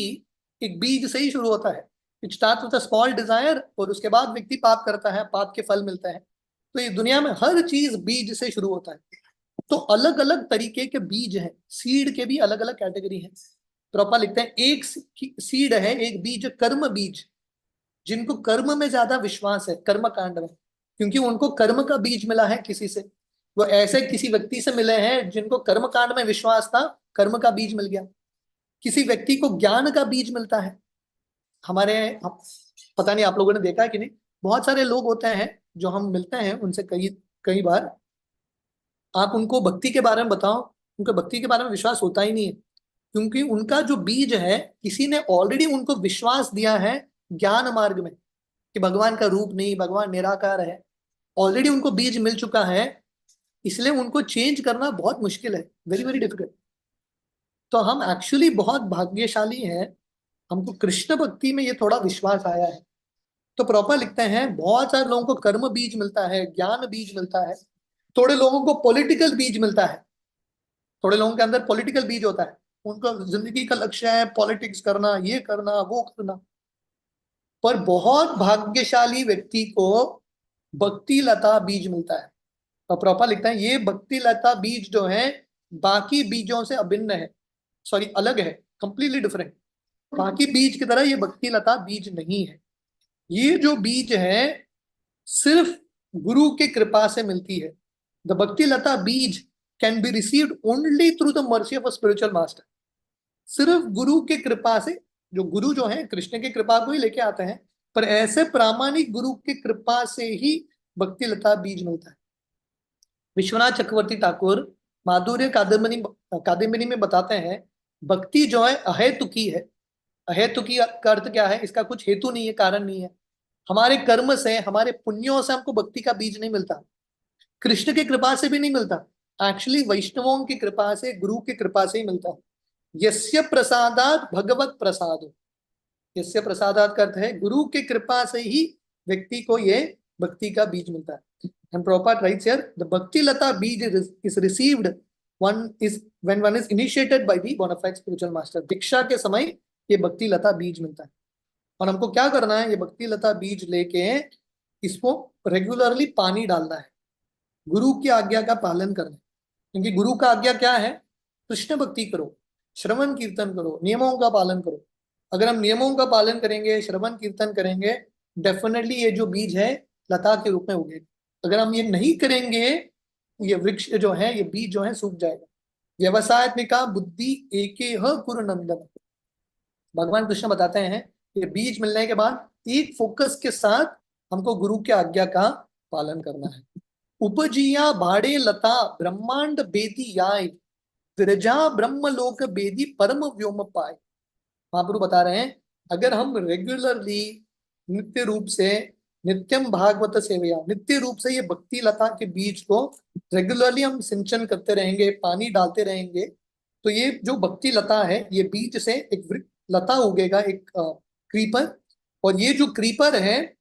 एक बीज से ही शुरू होता है। It starts with a small desire, और उसके बाद व्यक्ति पाप करता है, पाप के फल मिलता है। तो ये दुनिया में हर चीज बीज से शुरू होता है। तो अलग अलग तरीके के बीज हैं, सीड के भी अलग अलग कैटेगरी हैं। प्रॉपर लिखते हैं एक सीड है, एक बीज कर्म बीज, जिनको कर्म में ज्यादा विश्वास है, कर्म कांड में, क्योंकि उनको कर्म का बीज मिला है किसी से। वो ऐसे किसी व्यक्ति से मिले हैं जिनको कर्म कांड में विश्वास था, कर्म का बीज मिल गया। किसी व्यक्ति को ज्ञान का बीज मिलता है। हमारे पता नहीं आप लोगों ने देखा है कि नहीं, बहुत सारे लोग होते हैं जो हम मिलते हैं उनसे कई कई बार, आप उनको भक्ति के बारे में बताओ, उनको भक्ति के बारे में विश्वास होता ही नहीं है, क्योंकि उनका जो बीज है, किसी ने ऑलरेडी उनको विश्वास दिया है ज्ञान मार्ग में कि भगवान का रूप नहीं, भगवान निराकार है। ऑलरेडी उनको बीज मिल चुका है, इसलिए उनको चेंज करना बहुत मुश्किल है, वेरी वेरी डिफिकल्ट। तो हम एक्चुअली बहुत भाग्यशाली हैं, हमको कृष्ण भक्ति में ये थोड़ा विश्वास आया है। तो प्रॉपर लिखते हैं बहुत सारे लोगों को कर्म बीज मिलता है, ज्ञान बीज मिलता है, थोड़े लोगों को पॉलिटिकल बीज मिलता है। थोड़े लोगों के अंदर पॉलिटिकल बीज होता है, उनका जिंदगी का लक्ष्य है पॉलिटिक्स करना, ये करना, वो करना। पर बहुत भाग्यशाली व्यक्ति को भक्ति लता बीज मिलता है। और प्रॉपर लिखता है ये भक्ति लता बीज जो है बाकी बीजों से अभिन्न है, सॉरी अलग है, कंप्लीटली डिफरेंट। बाकी बीज की तरह ये भक्ति लता बीज नहीं है। ये जो बीज है सिर्फ गुरु के कृपा से मिलती है। द भक्ति लता बीज can be received only through the mercy of a spiritual master. सिर्फ गुरु के कृपा से, जो गुरु जो है कृष्ण की कृपा को ही लेके आते हैं, पर ऐसे प्रामाणिक गुरु की कृपा से ही भक्ति लता बीज मिलता है। विश्वनाथ चक्रवर्ती ठाकुर माधुर्य कादम्बरी में बताते हैं भक्ति जो है अहेतुकी है। अहेतुकी का अर्थ क्या है? इसका कुछ हेतु नहीं है, कारण नहीं है। हमारे कर्म से, हमारे पुण्यों से हमको भक्ति का बीज नहीं मिलता, कृष्ण की कृपा से भी नहीं मिलता, एक्चुअली वैष्णवों की कृपा से, गुरु की कृपा से ही मिलता है। यस्य प्रसादात भगवत प्रसाद, यस्य प्रसादात का अर्थ है गुरु की कृपा से ही व्यक्ति को ये भक्ति का बीज मिलता है। And Prabhupada writes here, the Bhakti Lata beej is received when one is initiated by the bona fide spiritual master. दीक्षा के समय ये भक्ति लता बीज मिलता है। और हमको क्या करना है? ये भक्ति लता बीज लेके इसको रेगुलरली पानी डालना है, गुरु की आज्ञा का पालन करना है। क्योंकि गुरु का आज्ञा क्या है? कृष्ण भक्ति करो, श्रवण कीर्तन करो, नियमों का पालन करो। अगर हम नियमों का पालन करेंगे, श्रवण कीर्तन करेंगे, डेफिनेटली ये जो बीज है लता के रूप में उगेगा। अगर हम ये नहीं करेंगे, ये वृक्ष जो है, ये बीज जो है सूख जाएगा। व्यवसायत्मिका बुद्धि एके ह कुरु नंदन। भगवान कृष्ण बताते हैं ये बीज मिलने के बाद एक फोकस के साथ हमको गुरु की आज्ञा का पालन करना है। उपजिया भाड़े लता ब्रह्मांड बेदी याय, विरजा ब्रह्म लोक बेदी परम व्योम पाए। महाप्रभु बता रहे हैं अगर हम रेगुलरली, नित्य रूप से, नित्यम भागवत सेवया, नित्य रूप से ये भक्ति लता के बीज को रेगुलरली हम सिंचन करते रहेंगे, पानी डालते रहेंगे, तो ये जो भक्ति लता है, ये बीज से एक लता उगेगा, एक क्रीपर। और ये जो क्रीपर है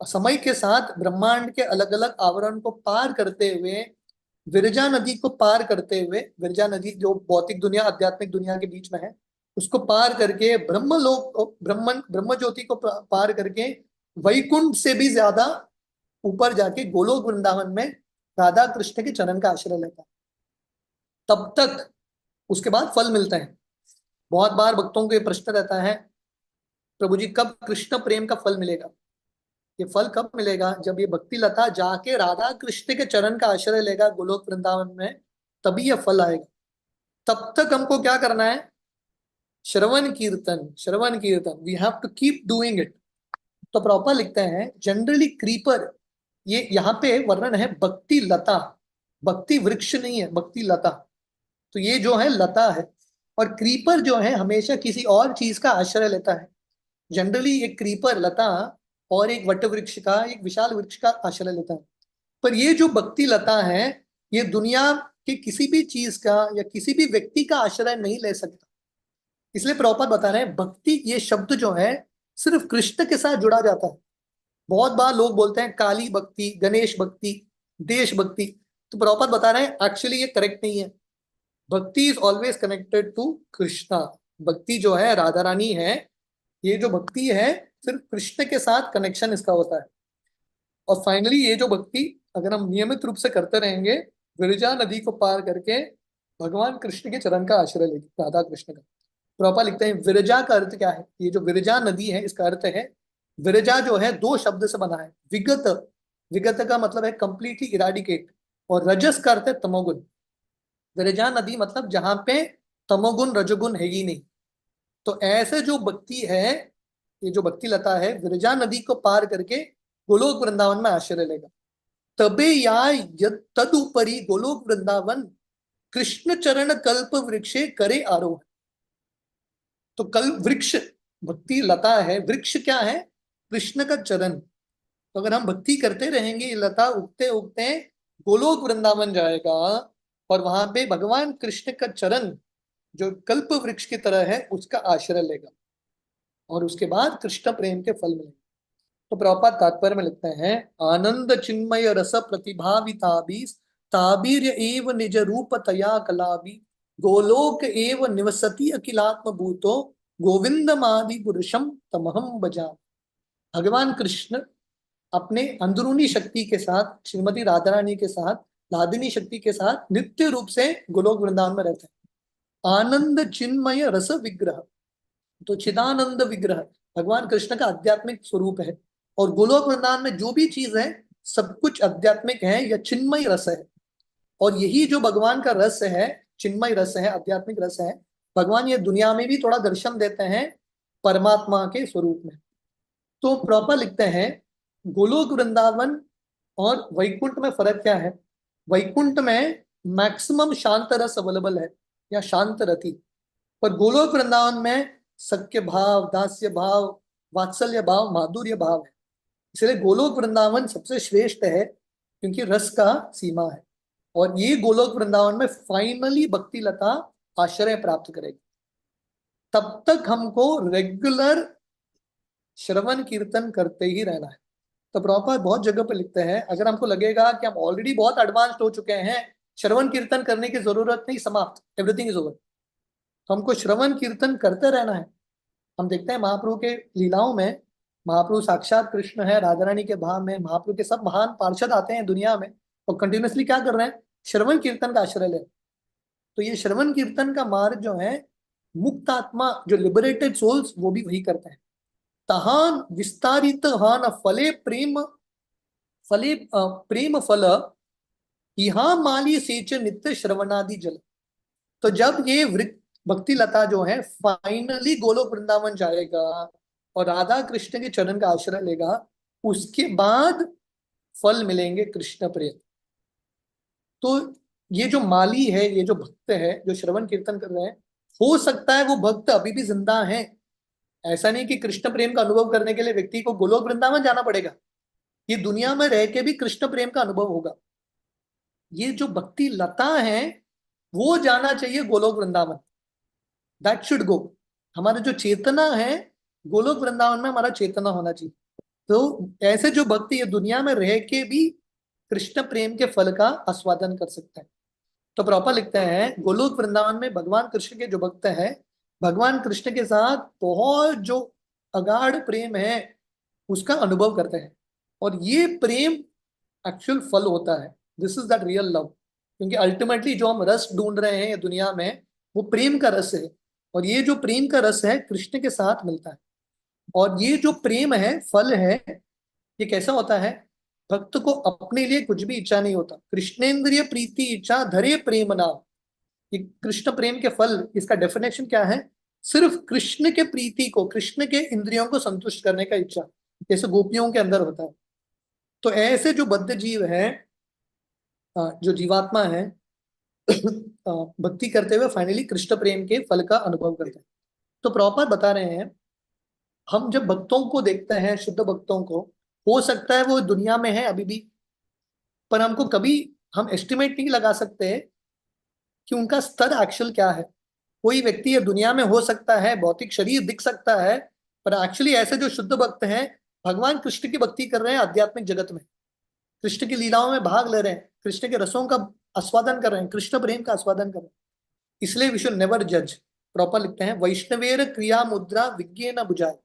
समय के साथ ब्रह्मांड के अलग अलग आवरण को पार करते हुए, विरजा नदी को पार करते हुए, विरजा नदी जो भौतिक दुनिया आध्यात्मिक दुनिया के बीच में है, उसको पार करके ब्रह्म ज्योति को पार करके वैकुंठ से भी ज्यादा ऊपर जाके गोलोक वृंदावन में राधा कृष्ण के चरण का आश्रय लेता है। तब तक उसके बाद फल मिलते हैं। बहुत बार भक्तों को ये प्रश्न रहता है, प्रभु जी कब कृष्ण प्रेम का फल मिलेगा? ये फल कब मिलेगा? जब ये भक्ति लता जाके राधा कृष्ण के चरण का आश्रय लेगा गोलोक वृंदावन में, तभी ये फल आएगा। तब तक हमको क्या करना है? श्रवण कीर्तन, श्रवण कीर्तन, we have to keep doing it. तो प्रॉपर लिखते हैं जनरली क्रीपर, ये यहाँ पे वर्णन है भक्ति लता, भक्ति वृक्ष नहीं है, भक्ति लता। तो ये जो है लता है, और क्रीपर जो है हमेशा किसी और चीज का आश्रय लेता है। जनरली एक क्रीपर लता और एक वट वृक्ष का, एक विशाल वृक्ष का आश्रय लेता है। पर ये जो भक्ति लता है, ये दुनिया के किसी भी चीज का या किसी भी व्यक्ति का आश्रय नहीं ले सकता। इसलिए प्रभुपाद बता रहे हैं भक्ति ये शब्द जो है सिर्फ कृष्ण के साथ जुड़ा जाता है। बहुत बार लोग बोलते हैं काली भक्ति, गणेश भक्ति, देश भक्ति, तो प्रभुपाद बता रहे हैं एक्चुअली ये करेक्ट नहीं है। Bhakti is always connected to Krishna. भक्ति जो है राधा रानी है, ये जो भक्ति है सिर्फ कृष्ण के साथ कनेक्शन इसका होता है। और फाइनली ये जो भक्ति अगर हम नियमित रूप से करते रहेंगे, विरजा नदी को पार करके भगवान कृष्ण के चरण का आश्रय लेगी, राधा कृष्ण का। प्रभुपाद लिखते हैं विरजा का अर्थ क्या है। ये जो विरजा नदी है इसका अर्थ है, विरजा जो है दो शब्द से बना है। विगत, विगत का मतलब है कंप्लीटली इराडिकेट, और रजस का अर्थ है तमोगुण। विरजा नदी मतलब जहां पे तमोगुण रजोगुण है ही नहीं। तो ऐसे जो भक्ति है, ये जो भक्ति लता है, विरजा नदी को पार करके गोलोक वृंदावन में आश्रय लेगा। तबे या तदुपरि गोलोक वृंदावन कृष्ण चरण कल्प वृक्षे करे आरोह। तो कल वृक्ष भक्ति लता है, वृक्ष क्या है, कृष्ण का चरण। तो अगर हम भक्ति करते रहेंगे, ये लता उगते उगते गोलोक वृंदावन जाएगा और वहां पे भगवान कृष्ण का चरण जो कल्प वृक्ष की तरह है उसका आश्रय लेगा, और उसके बाद कृष्ण प्रेम के फल मिलेंगे। तो प्रभुपाद तात्पर्य में लिखते हैं आनंद चिन्मय रस प्रतिभाविताभि ताभिर्य एव निज रूप तया कलाभि गोलोक एव निवसति अखिलात्म भूतो गोविंदमादि पुरुषम तमहम भजा। भगवान कृष्ण अपने अंदरूनी शक्ति के साथ, श्रीमती राधा रानी के साथ, लादिनी शक्ति के साथ नित्य रूप से गोलोक वृंदावन में रहते हैं। आनंद चिन्मय रस विग्रह, तो चिदानंद विग्रह भगवान कृष्ण का आध्यात्मिक स्वरूप है, और गोलोक वृंदावन में जो भी चीज है सब कुछ आध्यात्मिक है या चिन्मय रस है। और यही जो भगवान का रस है, चिन्मय रस है, आध्यात्मिक रस है, भगवान ये दुनिया में भी थोड़ा दर्शन देते हैं परमात्मा के स्वरूप में। तो प्रॉपर लिखते हैं गोलोक वृंदावन और वैकुंठ में फर्क क्या है। वैकुंठ में मैक्सिमम शांत रस अवेलेबल है या शांत रति, पर गोलोक वृंदावन में सख्य भाव, दास्य भाव, वात्सल्य भाव, माधुर्य भाव है। इसलिए गोलोक वृंदावन सबसे श्रेष्ठ है क्योंकि रस का सीमा है। और ये गोलोक वृंदावन में फाइनली भक्ति लता आश्रय प्राप्त करेगी। तब तक हमको रेगुलर श्रवण कीर्तन करते ही रहना है। तो प्रभुपाद बहुत जगह पे लिखते हैं अगर हमको लगेगा कि हम ऑलरेडी बहुत एडवांस्ड हो चुके हैं, श्रवण कीर्तन करने की जरूरत नहीं, समाप्त, एवरीथिंग इज ओवर, तो हमको श्रवण कीर्तन करते रहना है। हम देखते हैं महाप्रभु के लीलाओं में, महाप्रभु साक्षात कृष्ण है, राधा रानी के भाव में महाप्रभु के सब महान पार्षद आते हैं दुनिया में और कंटिन्यूसली क्या कर रहे हैं, श्रवण कीर्तन का आश्रय ले। तो ये श्रवण कीर्तन का मार्ग जो है, मुक्त आत्मा जो लिबरेटेड सोल्स वो भी वही करते हैं। तहान विस्तारित हान फले प्रेम फले प्रेम फल यहाँ माली सेच नित्य श्रवणादि जल। तो जब ये भक्ति लता जो है फाइनली गोलोक वृंदावन जाएगा और राधा कृष्ण के चरण का आश्रय लेगा, उसके बाद फल मिलेंगे कृष्ण प्रेम। तो ये जो माली है, ये जो भक्त है, जो श्रवण कीर्तन कर रहे हैं, हो सकता है वो भक्त अभी भी जिंदा है। ऐसा नहीं कि कृष्ण प्रेम का अनुभव करने के लिए व्यक्ति को गोलोक वृंदावन जाना पड़ेगा, ये दुनिया में रह के भी कृष्ण प्रेम का अनुभव होगा। ये जो भक्ति लता है वो जाना चाहिए Golok Vrindavan, that should go. हमारा जो चेतना है गोलोक वृंदावन में हमारा चेतना होना चाहिए। तो ऐसे जो भक्ति ये दुनिया में रह के भी कृष्ण प्रेम के फल का आस्वादन कर सकते हैं। तो प्रॉपर लिखते हैं गोलोक वृंदावन में भगवान कृष्ण के जो भक्त हैं, भगवान कृष्ण के साथ बहुत जो अगाढ़ प्रेम है उसका अनुभव करते हैं, और ये प्रेम एक्चुअल फल होता है। This is that real love, क्योंकि अल्टीमेटली जो हम रस ढूंढ रहे हैं दुनिया में वो प्रेम का रस है, और ये जो प्रेम का रस है कृष्ण के साथ मिलता है। और ये जो प्रेम है, फल है, ये कैसा होता है, भक्त को अपने लिए कुछ भी इच्छा नहीं होता। कृष्णेंद्रिय प्रीति इच्छा धरे प्रेम नाम, ये कृष्ण प्रेम के फल, इसका डेफिनेशन क्या है, सिर्फ कृष्ण के प्रीति को, कृष्ण के इंद्रियों को संतुष्ट करने का इच्छा, जैसे गोपियों के अंदर होता है। तो ऐसे जो बद्ध जीव है, जो जीवात्मा है, भक्ति करते हुए फाइनली कृष्ण प्रेम के फल का अनुभव करते हैं। तो प्रभुपाद बता रहे हैं हम जब भक्तों को देखते हैं, शुद्ध भक्तों को, हो सकता है वो दुनिया में है अभी भी, पर हमको कभी हम एस्टिमेट नहीं लगा सकते कि उनका स्तर एक्चुअल क्या है। कोई व्यक्ति ये दुनिया में हो सकता है, भौतिक शरीर दिख सकता है, पर एक्चुअली ऐसे जो शुद्ध भक्त हैं भगवान कृष्ण की भक्ति कर रहे हैं आध्यात्मिक जगत में, कृष्ण की लीलाओं में भाग ले रहे हैं, कृष्ण के रसों का आस्वादन कर रहे हैं, कृष्ण प्रेम का आस्वादन कर रहे हैं। इसलिए वी शुड नेवर जज। प्रॉपर लिखते हैं, वैष्णवेर क्रिया मुद्रा विज्ञे न बुझाए।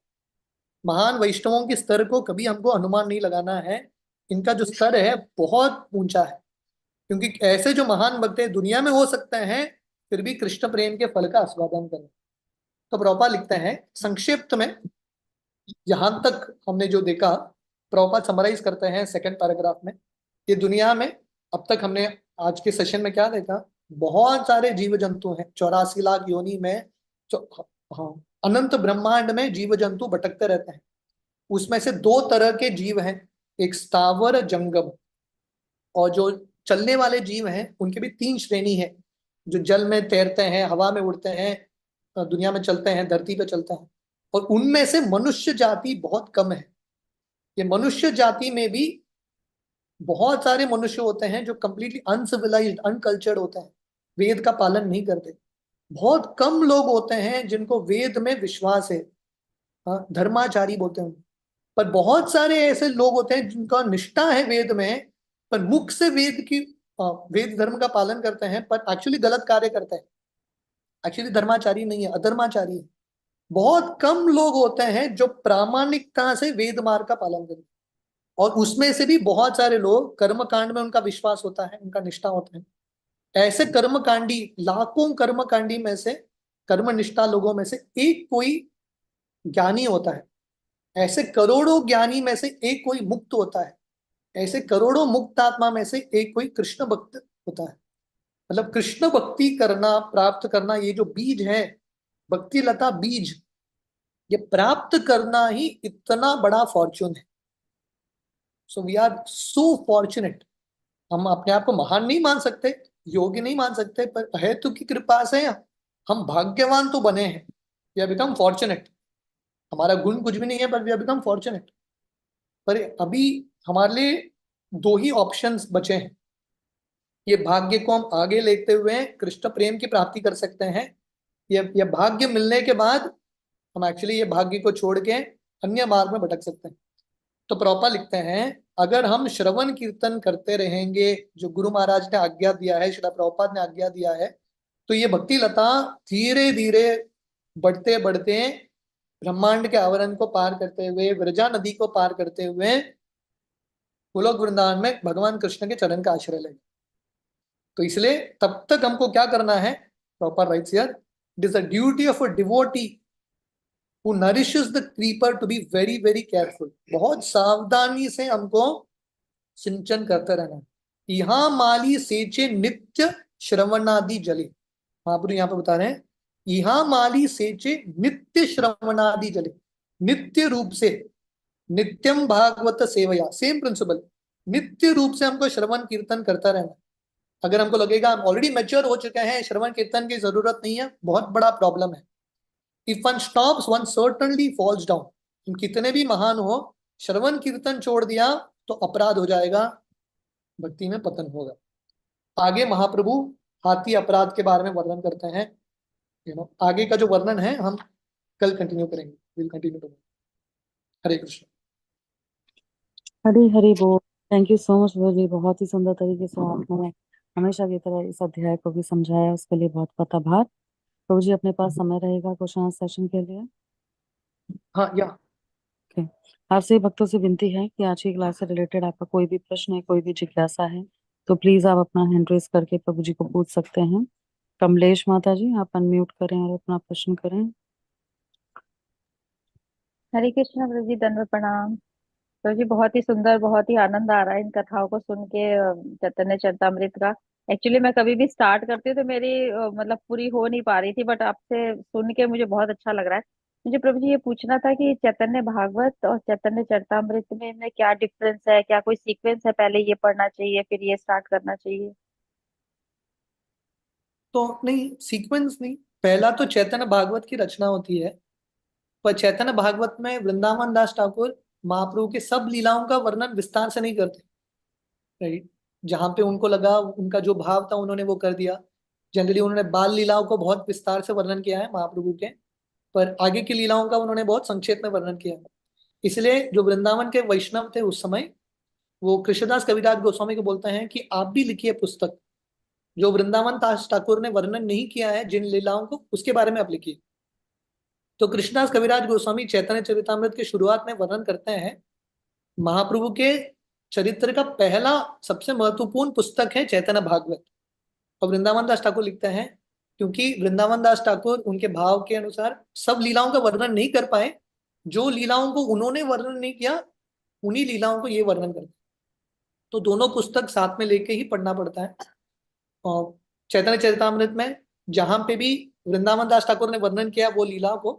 महान वैष्णवों के स्तर को कभी हमको अनुमान नहीं लगाना है, इनका जो स्तर है बहुत ऊंचा है, क्योंकि ऐसे जो महान भक्त हैं दुनिया में हो सकते हैं फिर भी कृष्ण प्रेम के फल का आस्वादन करें। तो प्रभुपाद लिखते हैं संक्षिप्त में, यहां तक हमने जो देखा प्रभुपाद समराइज करते हैं सेकंड पैराग्राफ में। ये दुनिया में अब तक हमने आज के सेशन में क्या देखा, बहुत सारे जीव जंतु हैं, 84 लाख योनि में, हाँ, अनंत ब्रह्मांड में जीव जंतु भटकते रहते हैं। उसमें से दो तरह के जीव हैं, एक स्थावर जंगम, और जो चलने वाले जीव हैं उनके भी तीन श्रेणी है, जो जल में तैरते हैं, हवा में उड़ते हैं, दुनिया में चलते हैं, धरती पे चलते हैं। और उनमें से मनुष्य जाति बहुत कम है। ये मनुष्य जाति में भी बहुत सारे मनुष्य होते हैं जो कंप्लीटली अनसिविलाइज्ड, अनकल्चर्ड होते हैं, वेद का पालन नहीं करते। बहुत कम लोग होते हैं जिनको वेद में विश्वास है, हाँ, धर्माचारी बोलते हैं। पर बहुत सारे ऐसे लोग होते हैं जिनका निष्ठा है वेद में, पर मुख से वेद धर्म का पालन करते हैं, पर एक्चुअली गलत कार्य करते हैं, एक्चुअली धर्माचारी नहीं है, अधर्माचारी है। बहुत कम लोग होते हैं जो प्रामाणिकता से वेद मार्ग का पालन करते हैं, और उसमें से भी बहुत सारे लोग कर्मकांड में उनका विश्वास होता है, उनका निष्ठा होता है। ऐसे कर्मकांडी, लाखों कर्मकांडी में से, कर्मनिष्ठा लोगों में से एक कोई ज्ञानी होता है, ऐसे करोड़ों ज्ञानी में से एक कोई मुक्त होता है, ऐसे करोड़ों मुक्त आत्मा में से एक कोई कृष्ण भक्त होता है। मतलब कृष्ण भक्ति करना, प्राप्त करना, ये जो बीज है, भक्ति लता बीज, ये प्राप्त करना ही इतना बड़ा फॉर्चून है। So we are so fortunate. हम अपने आप को महान नहीं मान सकते, योग्य नहीं मान सकते, पर हेतु की कृपा से हम भाग्यवान तो बने हैं। We are become fortunate. हमारा गुण कुछ भी नहीं है, पर वी आर बिकम फॉर्चुनेट। पर अभी हमारे लिए दो ही ऑप्शंस बचे हैं। ये भाग्य को हम आगे लेते हुए कृष्ण प्रेम की प्राप्ति कर सकते हैं, ये भाग्य मिलने के बाद हम एक्चुअली ये भाग्य को छोड़ के अन्य मार्ग में भटक सकते हैं। तो प्रभुपाद लिखते हैं, अगर हम श्रवण कीर्तन करते रहेंगे, जो गुरु महाराज ने आज्ञा दिया है, श्रील प्रभुपाद ने आज्ञा दिया है, तो ये भक्ति लता धीरे धीरे बढ़ते बढ़ते ब्रह्मांड के आवरण को पार करते हुए, विरजा नदी को पार करते हुए गोलोक वृंदावन में भगवान कृष्ण के चरण का आश्रय लेगा। तो इसलिए तब तक हमको क्या करना है, proper writes here, it is the duty of a devotee who nourishes the creeper to be very very careful। बहुत सावधानी से हमको सिंचन करते रहना है। यहाँ माली सेचे नित्य श्रवणादि जले, महाप्रभु यहाँ पे बता रहे हैं, यहाँ माली सेचे नित्य श्रवणादि जले, नित्य रूप से, नित्यम भागवत सेवया, सेम प्रिंसिपल, नित्य रूप से हमको श्रवण कीर्तन करता रहना। अगर हमको लगेगा हम ऑलरेडी मैच्योर हो चुके हैं, श्रवण कीर्तन की जरूरत नहीं है, बहुत बड़ा प्रॉब्लम है। If one stops, one certainly falls down। तुम कितने भी महान हो, श्रवण कीर्तन छोड़ दिया तो अपराध हो जाएगा, भक्ति में पतन होगा। आगे महाप्रभु हाथी अपराध के बारे में वर्णन करते हैं। आगे का जो वर्णन है हम कल कंटिन्यू करेंगे, विल कंटिन्यू टुमारो। हरे कृष्ण। हरी हरी बोल। थैंक यू सो मच जी, बहुत ही सुंदर तरीके से आपने हमेशा की तरह इस अध्याय को भी समझाया, उसके लिए बहुत बहुत आभार। प्रभु जी, अपने पास समय रहेगा क्वेश्चन सेशन के लिए? हाँ, या ओके। आपसे भक्तों से विनती है कि आज की क्लास से रिलेटेड आपका कोई भी प्रश्न है, कोई भी जिज्ञासा है, तो प्लीज आप अपना हैंड रेज करके प्रभु जी को पूछ सकते हैं। कमलेश माता जी, आप अनम्यूट करें और अपना प्रश्न करें। हरे कृष्ण प्रभु जी, दंडवत प्रणाम। प्रभु जी, बहुत ही सुंदर, बहुत ही आनंद आ रहा है इन कथाओं को सुन के, चैतन्य चरितामृत का। एक्चुअली मैं कभी भी स्टार्ट करती हूँ तो मेरी मतलब पूरी हो नहीं पा रही थी, बट आपसे सुन के मुझे बहुत अच्छा लग रहा है। मुझे प्रभु जी ये पूछना था कि चैतन्य भागवत और चैतन्य चरितामृत में इनमें क्या डिफरेंस है, क्या कोई सीक्वेंस है, पहले ये पढ़ना चाहिए फिर ये स्टार्ट करना चाहिए? तो नहीं, सीक्वेंस नहीं, पहला तो चैतन्य भागवत की रचना होती है, पर चैतन्य भागवत में वृंदावन दास ठाकुर महाप्रभु के सब लीलाओं का वर्णन विस्तार से नहीं करते, राइट। जहां पे उनको लगा, उनका जो भाव था उन्होंने वो कर दिया। जनरली उन्होंने बाल लीलाओं को बहुत विस्तार से वर्णन किया है महाप्रभु के, पर आगे की लीलाओं का उन्होंने बहुत संक्षेप में वर्णन किया है। इसलिए जो वृंदावन के वैष्णव थे उस समय, वो कृष्णदास कविराज गोस्वामी को बोलते हैं कि आप भी लिखिए पुस्तक, जो वृंदावन दास ठाकुर ने वर्णन नहीं किया है जिन लीलाओं को, उसके बारे में आप लिखिए। तो कृष्णदास कविराज गोस्वामी चैतन्य चरितामृत की शुरुआत में वर्णन करते हैं महाप्रभु के चरित्र का पहला सबसे महत्वपूर्ण पुस्तक है चैतन्य भागवत। और वृंदावन दास ठाकुर लिखते हैं क्योंकि वृंदावन दास ठाकुर उनके भाव के अनुसार सब लीलाओं का वर्णन नहीं कर पाए, जो लीलाओं को उन्होंने वर्णन नहीं किया उन्हीं लीलाओं को ये वर्णन करते, तो दोनों पुस्तक साथ में लेके ही पढ़ना पड़ता है। और चैतन्य चरितामृत में जहां पे भी वृंदावन दास ठाकुर ने वर्णन किया वो लीला को,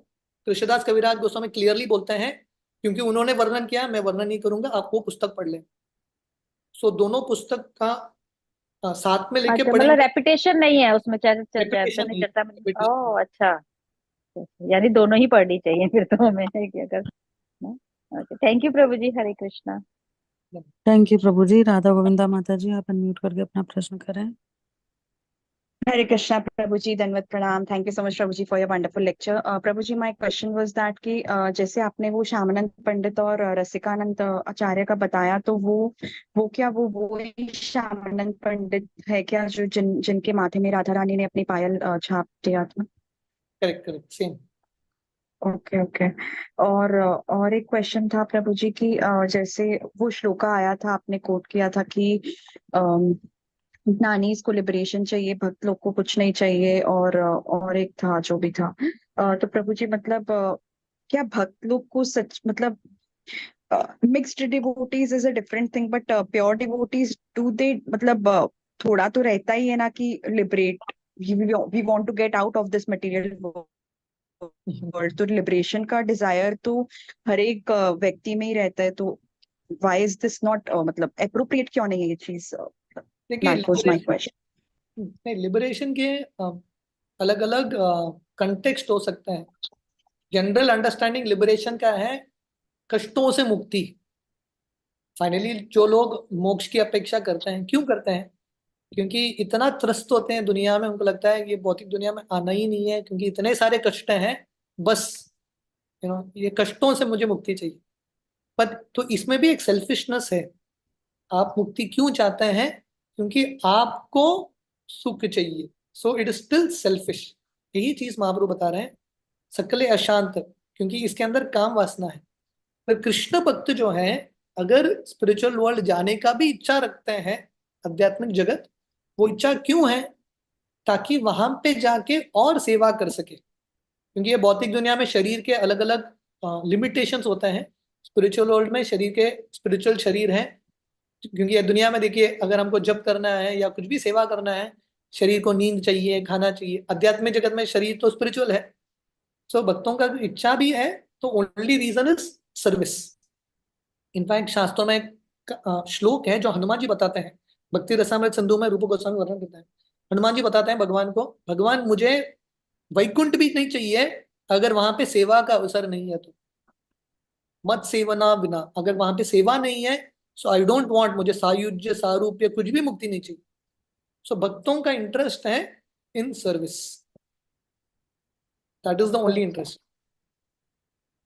कृष्णदास कविराज गोस्वामी क्लियरली बोलते हैं क्योंकि उन्होंने वर्णन किया, मैं वर्णन नहीं करूंगा, आप वो पुस्तक पढ़ लें। सो दोनों पुस्तक का साथ में लेके अच्छा, मतलब पढ़ेंगे। रेपिटेशन नहीं है उसमें Repetition चैतन्य नहीं, चरितामृत? repetition ओह नहीं। अच्छा, यानी दोनों ही पढ़नी चाहिए फिर तो हमें, है कि अगर। Okay, thank you Prabhu ji, Hare Krishna. Thank you Prabhu ji. Radha Govinda माता जी, आप अनम्यूट करके अपना प्रश्न करें। Hare Krishna, Prabhuji, Danvat Pranam. Thank you so much, Prabhuji, for your wonderful lecture. Prabhuji, my question was that कि जैसे आपने वो श्यामानंद पंडित और रसिकानंद आचार्य का बताया, तो वो क्या वो ही श्यामानंद पंडित है क्या जो जिनके माथे में राधा रानी ने अपनी पायल छाप दिया था? Correct correct, same. Okay okay. और एक क्वेश्चन था प्रभु जी की, जैसे वो श्लोका आया था, आपने कोट किया था कि नानीज को लिबरेशन चाहिए, भक्त लोग को कुछ नहीं चाहिए, और एक था जो भी था, तो प्रभु जी मतलब क्या भक्त लोग को सच मतलब mixed devotees is a different thing, but pure devotees do they मतलब थोड़ा तो रहता ही है ना कि liberate, we want to get out of this material world, तो लिबरेशन का डिजायर तो हर एक व्यक्ति में ही रहता है, तो व्हाई इज दिस नॉट मतलब अप्रोप्रिएट क्यों नहीं है ये चीज? देखिए दैट वाज माय क्वेश्चन। नहीं, लिबरेशन के अलग अलग कंटेक्स्ट हो सकते हैं। जनरल अंडरस्टैंडिंग लिबरेशन का है कष्टों से मुक्ति। फाइनली जो लोग मोक्ष की अपेक्षा करते हैं, क्यों करते हैं? क्योंकि इतना त्रस्त होते हैं दुनिया में, उनको लगता है ये भौतिक दुनिया में आना ही नहीं है क्योंकि इतने सारे कष्ट हैं, बस ये कष्टों से मुझे मुक्ति चाहिए। पर तो इसमें भी एक सेल्फिशनेस है। आप मुक्ति क्यों चाहते हैं? क्योंकि आपको सुख चाहिए, so it is still selfish. यही चीज महाप्रभु बता रहे हैं, सकले अशांत, क्योंकि इसके अंदर काम वासना है। पर कृष्ण भक्त जो है, अगर स्पिरिचुअल वर्ल्ड जाने का भी इच्छा रखते हैं, आध्यात्मिक जगत, वो इच्छा क्यों है? ताकि वहां पे जाके और सेवा कर सके। क्योंकि ये भौतिक दुनिया में शरीर के अलग अलग लिमिटेशंस होते हैं, स्पिरिचुअल वर्ल्ड में शरीर के स्पिरिचुअल शरीर हैं। क्योंकि ये दुनिया में देखिए, अगर हमको जप करना है या कुछ भी सेवा करना है, शरीर को नींद चाहिए, खाना चाहिए। आध्यात्मिक जगत में शरीर तो स्पिरिचुअल है। सो भक्तों का इच्छा भी है, तो only reason is service. In fact शास्त्रों में एक श्लोक है जो हनुमान जी बताते हैं, भक्ति रसामृत सिंधु में रूप गोस्वामी वर्णन करते हैं। हनुमान जी बताते हैं भगवान को, भगवान मुझे वैकुंठ भी नहीं चाहिए अगर वहां पे सेवा का अवसर नहीं है तो। मत सेवना बिना, अगर वहां पे सेवा नहीं है, सो आई डोंट वांट, मुझे सायुज्य सारूप्य कुछ भी मुक्ति नहीं चाहिए। सो भक्तों का इंटरेस्ट है in service, that is the only interest.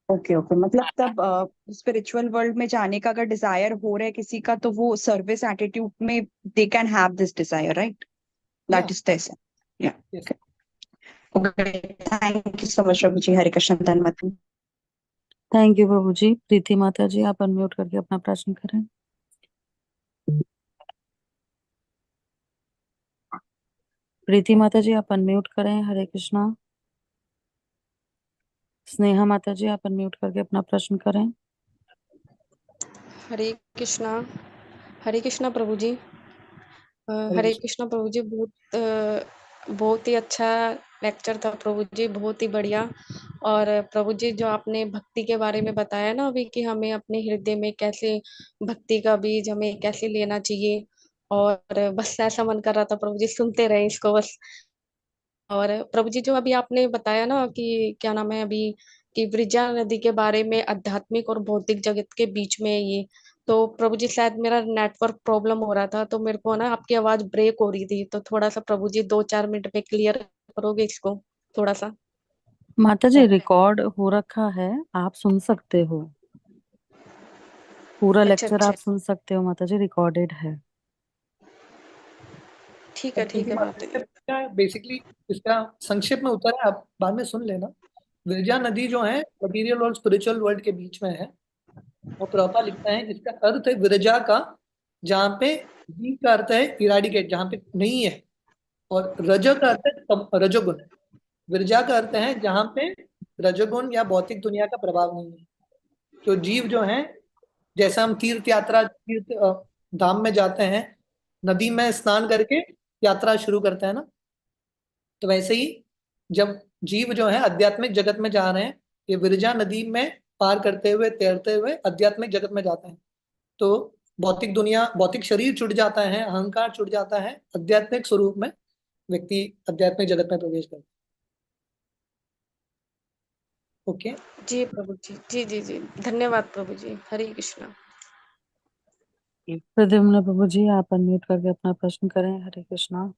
Okay okay, मतलब तब स्पिरिचुअल वर्ल्ड में जाने का अगर डिजायर हो रहा है किसी का, तो वो सर्विस एटीट्यूड में they can have this desire, right? That is this. या yes. Okay, thank you so much Prabhu ji. Hare Krishna, धन्यवाद। थैंक यू प्रभु जी। प्रीति माता जी, आप अनम्यूट करके अपना प्रश्न करें। प्रीति माता जी, आप अनम्यूट करें। हरे कृष्णा। स्नेहा माता जी, आप अनम्यूट करके अपना प्रश्न करें। हरे कृष्णा। हरे कृष्णा प्रभु जी। हरे कृष्णा प्रभु जी। बहुत ही अच्छा लेक्चर था प्रभु जी, बहुत ही बढ़िया। और प्रभु जी, जो आपने भक्ति के बारे में बताया ना अभी, कि हमें अपने हृदय में कैसे भक्ति का बीज हमें कैसे लेना चाहिए, और बस ऐसा मन कर रहा था प्रभु जी सुनते रहे इसको बस। और प्रभु जी, जो अभी आपने बताया ना कि क्या नाम है अभी, कि वृजा नदी के बारे में आध्यात्मिक और भौतिक जगत के बीच में ये तो प्रभु जी शायद मेरा नेटवर्क प्रॉब्लम हो रहा था, तो मेरे को ना आपकी आवाज ब्रेक हो रही थी, तो थोड़ा सा प्रभु जी 2-4 मिनट में क्लियर करोगे इसको थोड़ा सा? माता जी रिकॉर्ड हो रखा है, आप सुन सकते हो, पूरा अच्छा लेक्चर अच्छा, आप सुन सकते हो माता जी, रिकॉर्डेड है। ठीक है माता जी। बेसिकली इसका संक्षेप में उत्तर है, आप बाद में सुन लेना। विरजा नदी जो है मटीरियल और स्पिरिचुअल वर्ल्ड के बीच में है, और प्रभुपाद लिखता है जिसका अर्थ है विरजा का, जहाँ पे वी का अर्थ है इराडिकेट, जहाँ पे नहीं है, और रज का अर्थ है रजोगुण। विरजा का अर्थ है जहाँ पे रजोगुण या भौतिक दुनिया का प्रभाव नहीं है। तो जीव जो है, जैसा हम तीर्थ यात्रा धाम में जाते हैं, नदी में स्नान करके यात्रा शुरू करते हैं ना, तो वैसे ही जब जीव जो है आध्यात्मिक जगत में जा रहे हैं, ये विरजा नदी में पार करते हुए तैरते हुए आध्यात्मिक जगत में जाते हैं। तो भौतिक दुनिया, भौतिक शरीर छूट जाता है, अहंकार छूट जाता है, आध्यात्मिक स्वरूप में व्यक्ति आध्यात्मिक जगत में प्रवेश करता है। ओके, जी प्रभु जी, जी धन्यवाद प्रभु जी। हरे कृष्णा। प्रद्युम्न प्रभु जी आप अनम्यूट करके अपना प्रश्न करें। हरे कृष्णा।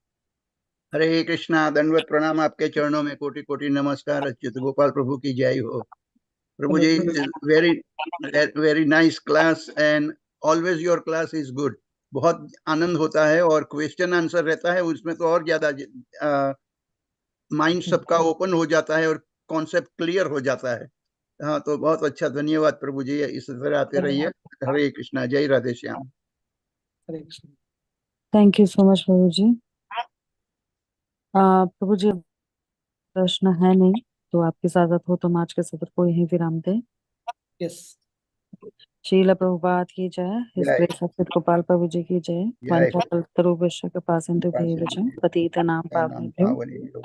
हरे कृष्णा, दंडवत प्रणाम, आपके चरणों में कोटि कोटि नमस्कार। अच्युत गोपाल प्रभु की जय हो। Prabhu ji, very very nice class and always your class is good. बहुत आनंद होता है, और क्वेश्चन आंसर रहता है उसमें तो और ज्यादा माइंड सबका ओपन हो जाता है और कॉन्सेप्ट क्लियर हो जाता है। हाँ, तो बहुत अच्छा, धन्यवाद प्रभु जी, इस तरह आते रहिए। हरे कृष्णा, जय Radhe Shyam. Hare Krishna. Thank you so much Prabhu ji. प्रभु जी प्रश्न है नहीं, तो आपकी इजाजत हो तो हम आज के सत्र को यहीं विराम दें। यस, शीला प्रभुपाद की जय। हिज जय ग्रेस अच्युत गोपाल प्रभु जी की जय। जय वंदना कल्पतरु विश्व कृपा सिंधु कृपा देव सिंधु जय। पतित नाम नाम पावनेभ्यो पावनेभ्यो